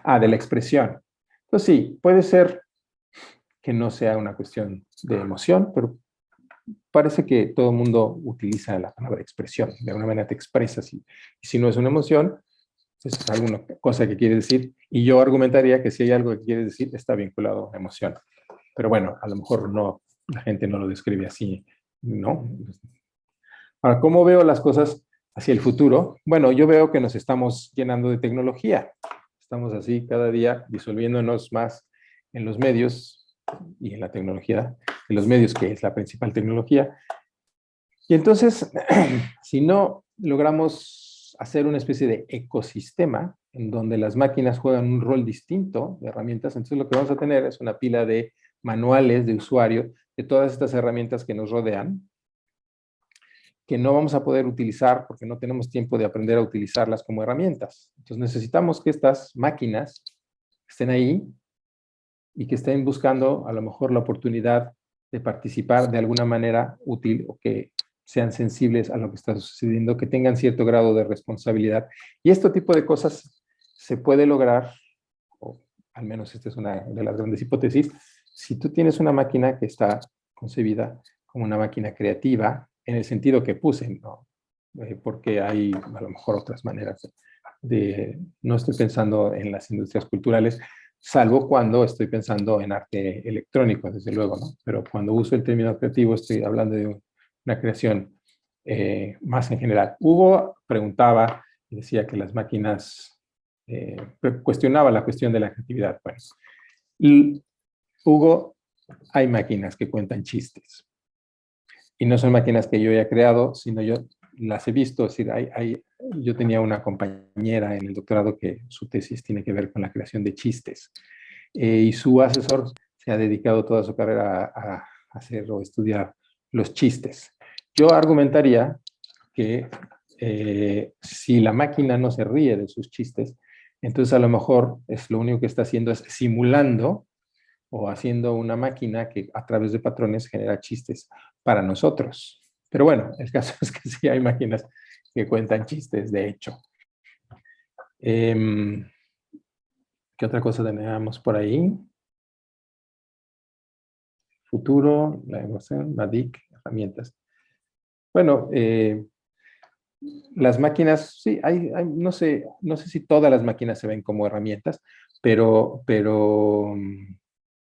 De la expresión. Entonces sí, puede ser que no sea una cuestión de emoción, pero parece que todo el mundo utiliza la palabra expresión. De alguna manera te expresas y si no es una emoción, es alguna cosa que quiere decir. Y yo argumentaría que si hay algo que quiere decir, está vinculado a emoción. Pero bueno, a lo mejor no, la gente no lo describe así, ¿no? Ahora, ¿cómo veo las cosas hacia el futuro? Bueno, yo veo que nos estamos llenando de tecnología. Estamos así cada día disolviéndonos más en los medios y en la tecnología, en los medios que es la principal tecnología. Y entonces, si no logramos hacer una especie de ecosistema en donde las máquinas juegan un rol distinto de herramientas, entonces lo que vamos a tener es una pila de manuales de usuario de todas estas herramientas que nos rodean, que no vamos a poder utilizar porque no tenemos tiempo de aprender a utilizarlas como herramientas. Entonces necesitamos que estas máquinas estén ahí y que estén buscando a lo mejor la oportunidad de participar de alguna manera útil o que sean sensibles a lo que está sucediendo, que tengan cierto grado de responsabilidad. Y este tipo de cosas se puede lograr, o al menos esta es una de las grandes hipótesis, si tú tienes una máquina que está concebida como una máquina creativa, en el sentido que puse, ¿no? Porque hay a lo mejor otras maneras no estoy pensando en las industrias culturales, salvo cuando estoy pensando en arte electrónico, desde luego, ¿no? Pero cuando uso el término creativo estoy hablando de una creación más en general. Hugo preguntaba y decía que las máquinas cuestionaba la cuestión de la creatividad. Bueno, Hugo, hay máquinas que cuentan chistes. Y no son máquinas que yo haya creado, sino yo las he visto. Es decir, yo tenía una compañera en el doctorado que su tesis tiene que ver con la creación de chistes. Y su asesor se ha dedicado toda su carrera a hacer o estudiar los chistes. Yo argumentaría que si la máquina no se ríe de sus chistes, entonces a lo mejor lo único que está haciendo es simulando o haciendo una máquina que a través de patrones genera chistes para nosotros. Pero bueno, el caso es que sí hay máquinas que cuentan chistes, de hecho. ¿Qué otra cosa teníamos por ahí? Futuro, la emoción, MADIC, herramientas. Bueno, las máquinas, sí, no sé si todas las máquinas se ven como herramientas, pero,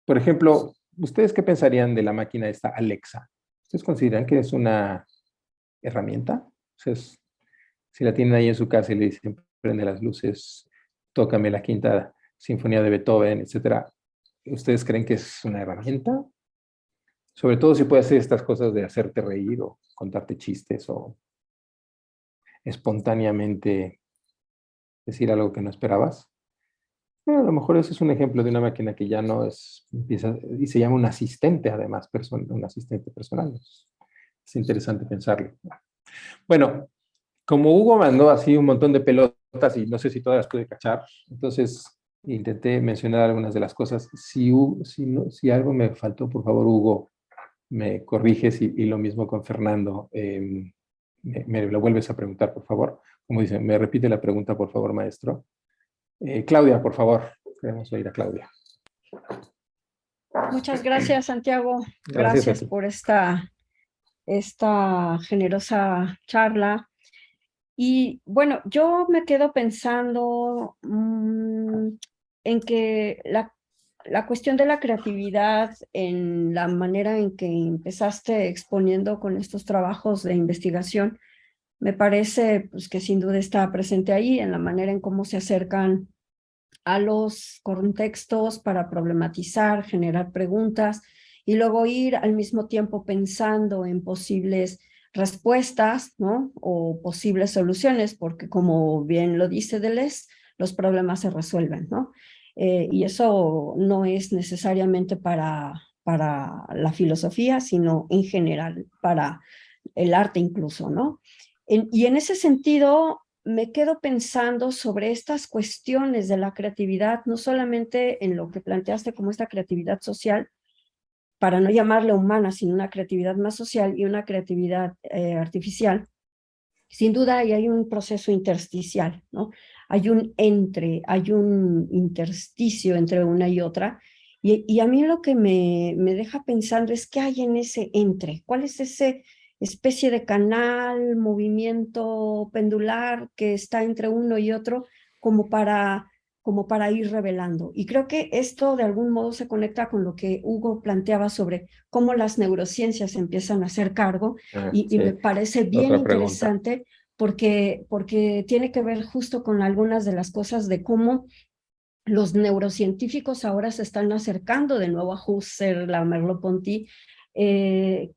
por ejemplo, ¿ustedes qué pensarían de la máquina esta Alexa? ¿Ustedes consideran que es una herramienta? O sea, si la tienen ahí en su casa y le dicen, prende las luces, tócame la quinta sinfonía de Beethoven, etcétera, ¿ustedes creen que es una herramienta? Sobre todo si puede hacer estas cosas de hacerte reír o contarte chistes o espontáneamente decir algo que no esperabas. Bueno, a lo mejor ese es un ejemplo de una máquina que ya no es, empieza, y se llama un asistente además, un asistente personal. Es interesante pensarlo. Bueno, como Hugo mandó así un montón de pelotas y no sé si todas las pude cachar, entonces intenté mencionar algunas de las cosas. Si algo me faltó, por favor, Hugo, me corriges y lo mismo con Fernando. Me lo vuelves a preguntar, por favor. Como dice, me repite la pregunta, por favor, maestro. Claudia, por favor. Queremos oír a Claudia. Muchas gracias, Santiago. Gracias a Gracias ti. por esta generosa charla. Y bueno, yo me quedo pensando en que la cuestión de la creatividad, en la manera en que empezaste exponiendo con estos trabajos de investigación, me parece pues, que sin duda está presente ahí, en la manera en cómo se acercan a los contextos para problematizar, generar preguntas y luego ir al mismo tiempo pensando en posibles respuestas, ¿no? O posibles soluciones, porque como bien lo dice Deleuze, los problemas se resuelven, ¿no? Y eso no es necesariamente para la filosofía, sino en general para el arte incluso, ¿no? Y en ese sentido, me quedo pensando sobre estas cuestiones de la creatividad, no solamente en lo que planteaste como esta creatividad social, para no llamarla humana, sino una creatividad más social y una creatividad artificial. Sin duda ahí hay un proceso intersticial, ¿no? Hay un intersticio entre una y otra, y a mí lo que me deja pensando es qué hay en ese entre, cuál es ese especie de canal, movimiento pendular que está entre uno y otro como para ir revelando. Y creo que esto de algún modo se conecta con lo que Hugo planteaba sobre cómo las neurociencias empiezan a hacer cargo, y Sí. me parece bien Otra pregunta. interesante porque tiene que ver justo con algunas de las cosas de cómo los neurocientíficos ahora se están acercando de nuevo a Husserl, a Merleau-Ponty, y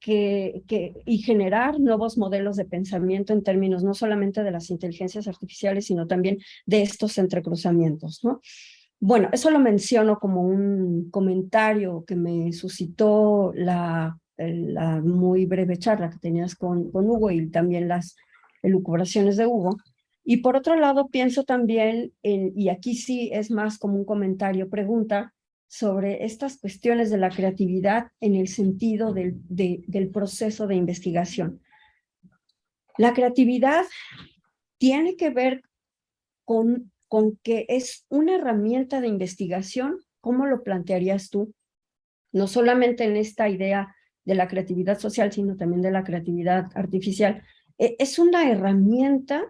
generar nuevos modelos de pensamiento en términos no solamente de las inteligencias artificiales, sino también de estos entrecruzamientos, ¿no? Bueno, eso lo menciono como un comentario que me suscitó la muy breve charla que tenías con Hugo y también las elucubraciones de Hugo. Y por otro lado, pienso también, y aquí sí es más como un comentario, pregunta, sobre estas cuestiones de la creatividad en el sentido del proceso de investigación. La creatividad tiene que ver con que es una herramienta de investigación. ¿Cómo lo plantearías tú? No solamente en esta idea de la creatividad social, sino también de la creatividad artificial. ¿Es una herramienta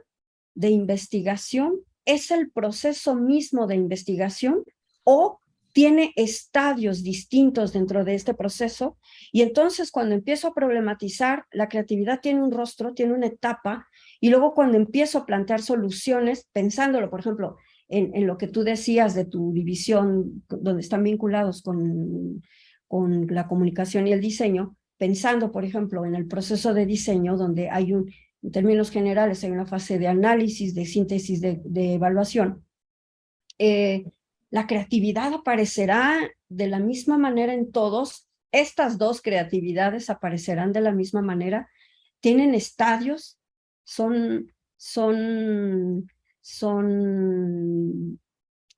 de investigación? ¿Es el proceso mismo de investigación? ¿O tiene estadios distintos dentro de este proceso? Y entonces cuando empiezo a problematizar, la creatividad tiene un rostro, tiene una etapa, y luego cuando empiezo a plantear soluciones, pensándolo, por ejemplo, en lo que tú decías de tu división, donde están vinculados con la comunicación y el diseño, pensando, por ejemplo, en el proceso de diseño, donde hay en términos generales, hay una fase de análisis, de síntesis, de evaluación. La creatividad aparecerá de la misma manera en todos. Estas dos creatividades aparecerán de la misma manera. Tienen estadios, son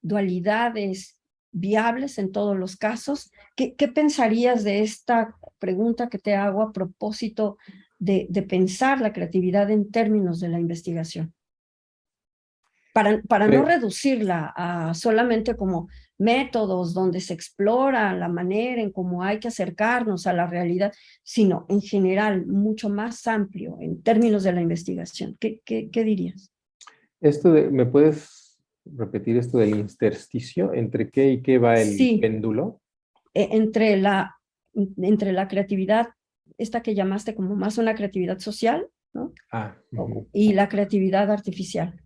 dualidades viables en todos los casos. ¿Qué pensarías de esta pregunta que te hago a propósito de pensar la creatividad en términos de la investigación? para no reducirla a solamente como métodos donde se explora la manera en cómo hay que acercarnos a la realidad, sino en general mucho más amplio en términos de la investigación. ¿Qué dirías? ¿Me puedes repetir esto del intersticio? ¿Entre qué y qué va el Sí, péndulo? entre la creatividad, esta que llamaste como más una creatividad social, ¿no? Y la creatividad artificial.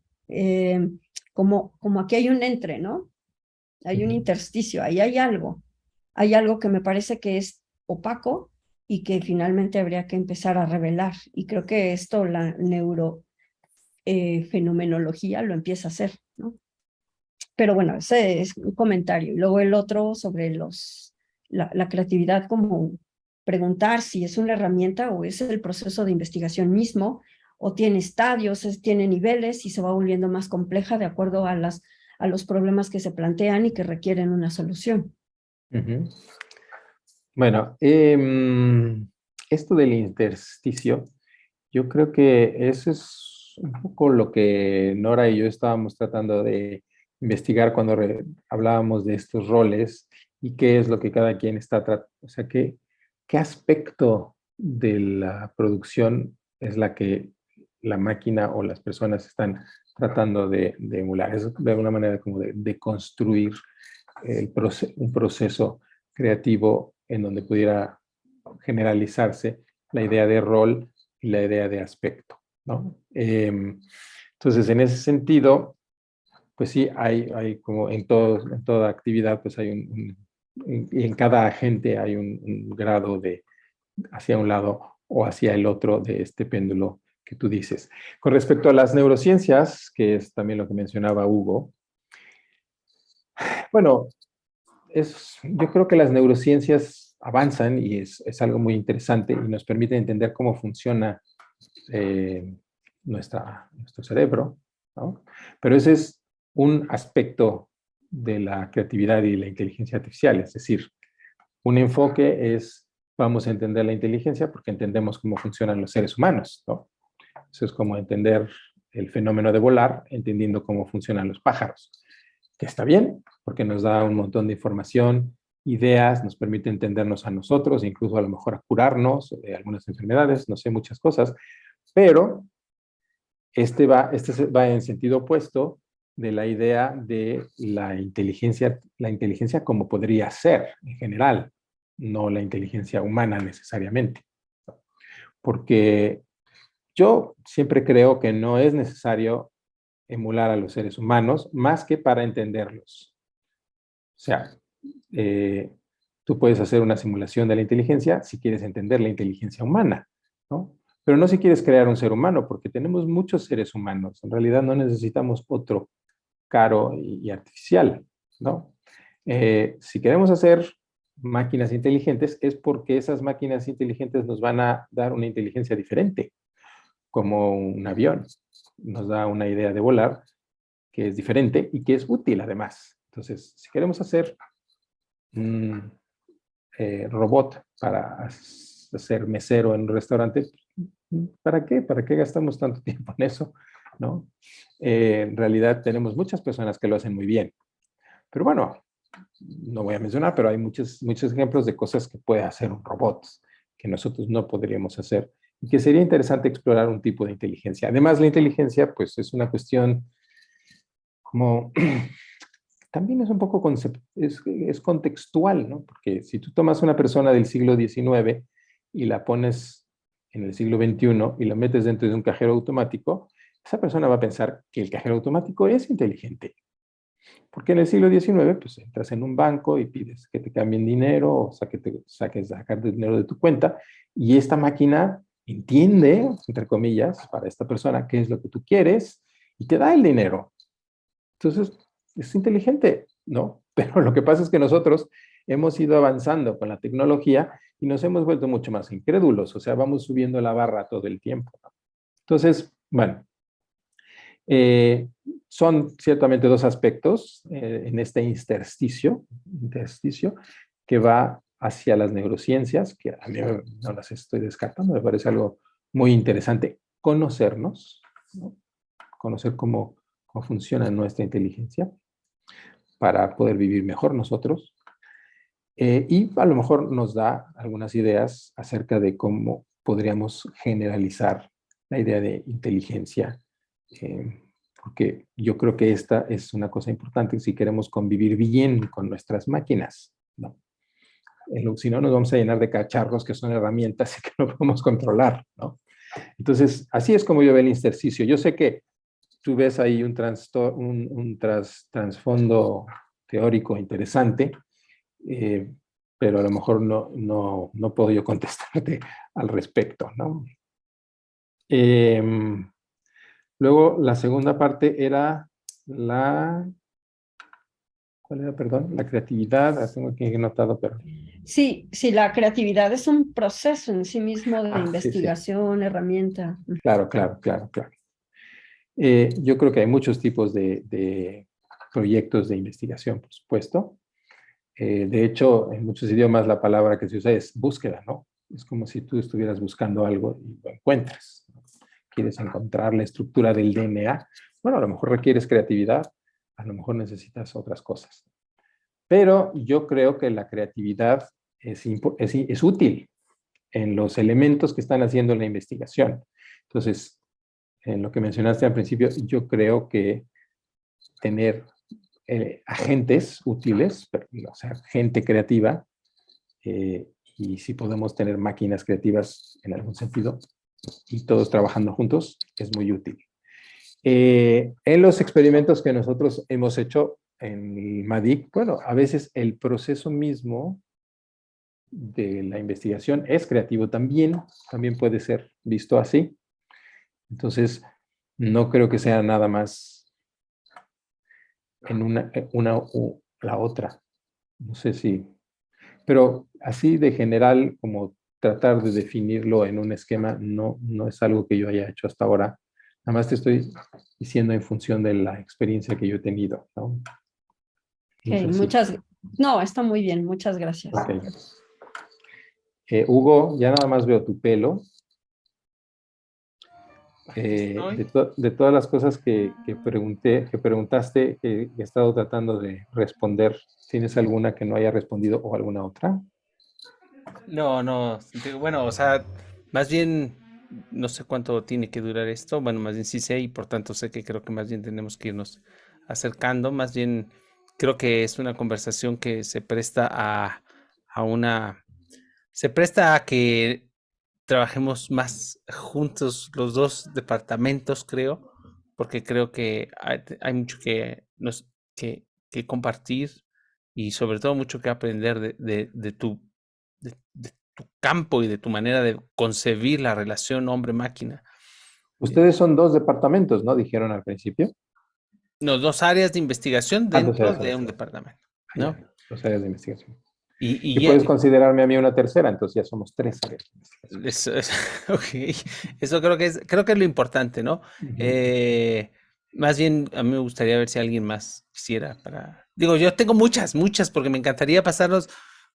Como aquí hay un entre, ¿no? Hay un intersticio, ahí hay algo que me parece que es opaco y que finalmente habría que empezar a revelar. Y creo que esto la neurofenomenología lo empieza a hacer, ¿no? Pero bueno, ese es un comentario. Y luego el otro sobre la creatividad, como preguntar si es una herramienta o es el proceso de investigación mismo, o tiene estadios, tiene niveles y se va volviendo más compleja de acuerdo a los problemas que se plantean y que requieren una solución. Bueno, esto del intersticio, yo creo que eso es un poco lo que Nora y yo estábamos tratando de investigar cuando hablábamos de estos roles y qué es lo que cada quien está tratando, o sea, qué aspecto de la producción es la que la máquina o las personas están tratando de emular. Es de alguna manera como de construir un proceso creativo en donde pudiera generalizarse la idea de rol y la idea de aspecto, ¿no? Entonces, en ese sentido, pues sí, hay como en toda actividad, pues hay y en cada agente hay un grado de hacia un lado o hacia el otro de este péndulo que tú dices. Con respecto a las neurociencias, que es también lo que mencionaba Hugo, bueno, yo creo que las neurociencias avanzan y es algo muy interesante y nos permite entender cómo funciona nuestro cerebro, ¿no? Pero ese es un aspecto de la creatividad y la inteligencia artificial, es decir, un enfoque es, vamos a entender la inteligencia porque entendemos cómo funcionan los seres humanos, ¿no? Eso es como entender el fenómeno de volar, entendiendo cómo funcionan los pájaros, que está bien, porque nos da un montón de información, ideas, nos permite entendernos a nosotros, incluso a lo mejor a curarnos de algunas enfermedades, no sé, muchas cosas, pero este va en sentido opuesto de la idea de la inteligencia como podría ser en general, no la inteligencia humana necesariamente. Porque yo siempre creo que no es necesario emular a los seres humanos más que para entenderlos. O sea, tú puedes hacer una simulación de la inteligencia si quieres entender la inteligencia humana, ¿no? Pero no si quieres crear un ser humano, porque tenemos muchos seres humanos. En realidad no necesitamos otro caro y artificial, ¿no? Si queremos hacer máquinas inteligentes es porque esas máquinas inteligentes nos van a dar una inteligencia diferente, como un avión. Nos da una idea de volar que es diferente y que es útil además. Entonces, si queremos hacer un robot para ser mesero en un restaurante, ¿para qué? ¿Para qué gastamos tanto tiempo en eso? ¿No? En realidad tenemos muchas personas que lo hacen muy bien. Pero bueno, no voy a mencionar, pero hay muchos ejemplos de cosas que puede hacer un robot que nosotros no podríamos hacer y que sería interesante explorar un tipo de inteligencia. Además, la inteligencia, pues, es una cuestión como también es un poco es contextual, ¿no? Porque si tú tomas una persona del siglo XIX y la pones en el siglo XXI y la metes dentro de un cajero automático, esa persona va a pensar que el cajero automático es inteligente. Porque en el siglo XIX, pues entras en un banco y pides que te cambien dinero o sacar dinero de tu cuenta y esta máquina entiende, entre comillas, para esta persona qué es lo que tú quieres y te da el dinero. Entonces, es inteligente, ¿no? Pero lo que pasa es que nosotros hemos ido avanzando con la tecnología y nos hemos vuelto mucho más incrédulos, o sea, vamos subiendo la barra todo el tiempo, ¿no? Entonces, bueno, son ciertamente dos aspectos en este intersticio que va hacia las neurociencias, que a mí no las estoy descartando, me parece algo muy interesante conocernos, ¿no? Conocer cómo cómo funciona nuestra inteligencia para poder vivir mejor nosotros. Y a lo mejor nos da algunas ideas acerca de cómo podríamos generalizar la idea de inteligencia, porque yo creo que esta es una cosa importante si queremos convivir bien con nuestras máquinas, ¿no? Si no, nos vamos a llenar de cacharros que son herramientas y que no podemos controlar, ¿no? Entonces, así es como yo veo el intersticio. Yo sé que tú ves ahí un trasfondo teórico interesante, pero a lo mejor no puedo yo contestarte al respecto, ¿no? Luego, la segunda parte era ¿cuál era, perdón? La creatividad, la tengo aquí anotado, pero... Sí, sí, la creatividad es un proceso en sí mismo de sí, sí. investigación, herramienta. Claro. Yo creo que hay muchos tipos de proyectos de investigación, por supuesto. De hecho, en muchos idiomas la palabra que se usa es búsqueda, ¿no? Es como si tú estuvieras buscando algo y lo encuentras, ¿no? Quieres encontrar la estructura del DNA. Bueno, a lo mejor requieres creatividad, a lo mejor necesitas otras cosas. Pero yo creo que la creatividad es útil en los elementos que están haciendo la investigación. Entonces, en lo que mencionaste al principio, yo creo que tener agentes útiles, o sea, gente creativa, y si podemos tener máquinas creativas en algún sentido, y todos trabajando juntos, es muy útil. En los experimentos que nosotros hemos hecho en el MADIC, bueno, a veces el proceso mismo de la investigación es creativo también puede ser visto así. Entonces, no creo que sea nada más en una o la otra. No sé si... Pero así de general, como tratar de definirlo en un esquema, no es algo que yo haya hecho hasta ahora. Nada más te estoy diciendo en función de la experiencia que yo he tenido, ¿no? Okay, no, está muy bien, muchas gracias. Okay. Hugo, ya nada más veo tu pelo. De todas las cosas que preguntaste, que he estado tratando de responder, ¿tienes alguna que no haya respondido o alguna otra? No, bueno, o sea, más bien, no sé cuánto tiene que durar esto, bueno, más bien sí sé y por tanto sé que creo que más bien tenemos que irnos acercando, más bien creo que es una conversación que se presta se presta a que trabajemos más juntos los dos departamentos, creo, porque creo que hay mucho que compartir y sobre todo mucho que aprender de tu campo y de tu manera de concebir la relación hombre-máquina. Ustedes son dos departamentos, ¿no? Dijeron al principio. No, dos áreas de investigación Ah, dos dentro áreas de de un investigación. departamento, Ya, ¿no? dos áreas de investigación. Y Y puedes considerarme a mí una tercera, entonces ya somos tres áreas de investigación. ok, eso creo que es lo importante, ¿no? Más bien a mí me gustaría ver si alguien más quisiera digo, yo tengo muchas, porque me encantaría pasarlos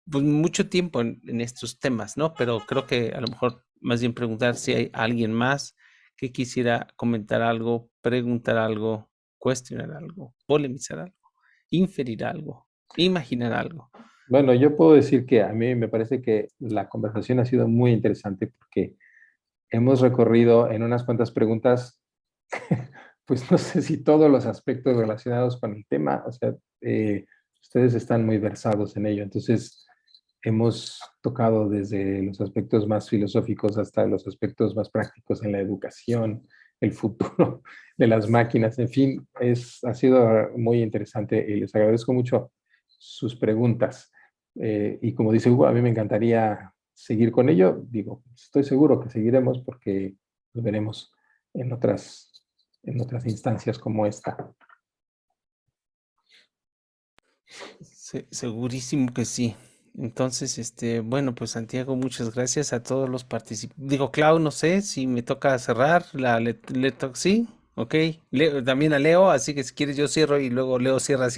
pues, mucho tiempo en estos temas, ¿no? Pero creo que a lo mejor más bien preguntar si hay alguien más que quisiera comentar algo, preguntar algo, cuestionar algo, polemizar algo, inferir algo, imaginar algo. Bueno, yo puedo decir que a mí me parece que la conversación ha sido muy interesante porque hemos recorrido en unas cuantas preguntas, pues no sé si todos los aspectos relacionados con el tema, o sea, ustedes están muy versados en ello, entonces hemos tocado desde los aspectos más filosóficos hasta los aspectos más prácticos en la educación, el futuro de las máquinas, en fin, ha sido muy interesante y les agradezco mucho sus preguntas. Y como dice Hugo, a mí me encantaría seguir con ello. Digo, estoy seguro que seguiremos porque nos veremos en otras instancias como esta. Segurísimo que sí. Entonces, bueno, pues Santiago, muchas gracias a todos los participantes. Digo, Clau, no sé si me toca cerrar, sí, ok. También a Leo, así que si quieres yo cierro y luego Leo cierra.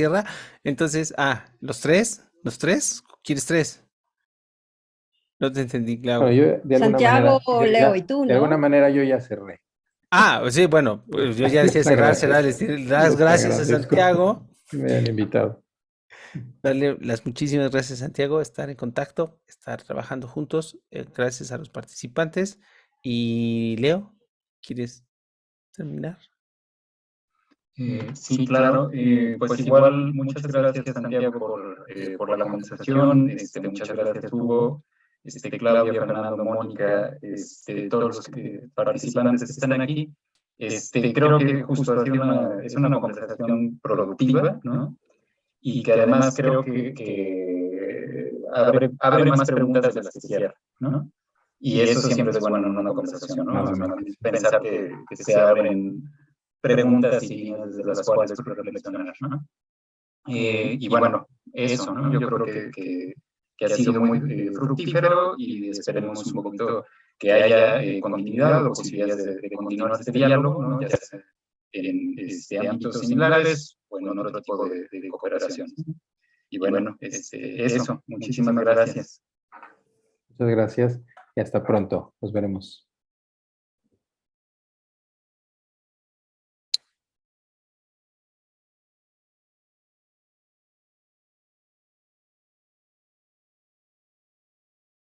Entonces, los tres, ¿quieres tres? No te entendí, Clau. Bueno, yo de alguna Santiago, manera, Leo y tú, de alguna ¿no? manera yo ya cerré. Sí, bueno, pues yo ya decía cerrar, decir las gracias a Santiago. Que me hayan invitado. Darle las muchísimas gracias, Santiago, estar en contacto, estar trabajando juntos. Gracias a los participantes. Y Leo, ¿quieres terminar? Sí, claro. Pues igual, muchas gracias, Santiago, por la conversación. Muchas gracias, Hugo, Claudia, Fernando, Mónica, todos los participantes que están aquí. Creo que justo ha sido es una conversación productiva, ¿no? Y que además creo que abre más preguntas de las que cierra, ¿no? Y eso siempre es bueno en una conversación, ¿no? O sea, pensar que se abren preguntas y líneas de las cuales reflexionar, ¿no? Y bueno, eso, ¿no? Yo creo que ha sido muy fructífero y esperemos un poquito que haya continuidad o posibilidades de continuar este diálogo, ¿no? Ya sea en ámbitos similares o en otro tipo de cooperación. Y bueno, eso. Muchísimas gracias. Muchas gracias y hasta pronto. Nos veremos.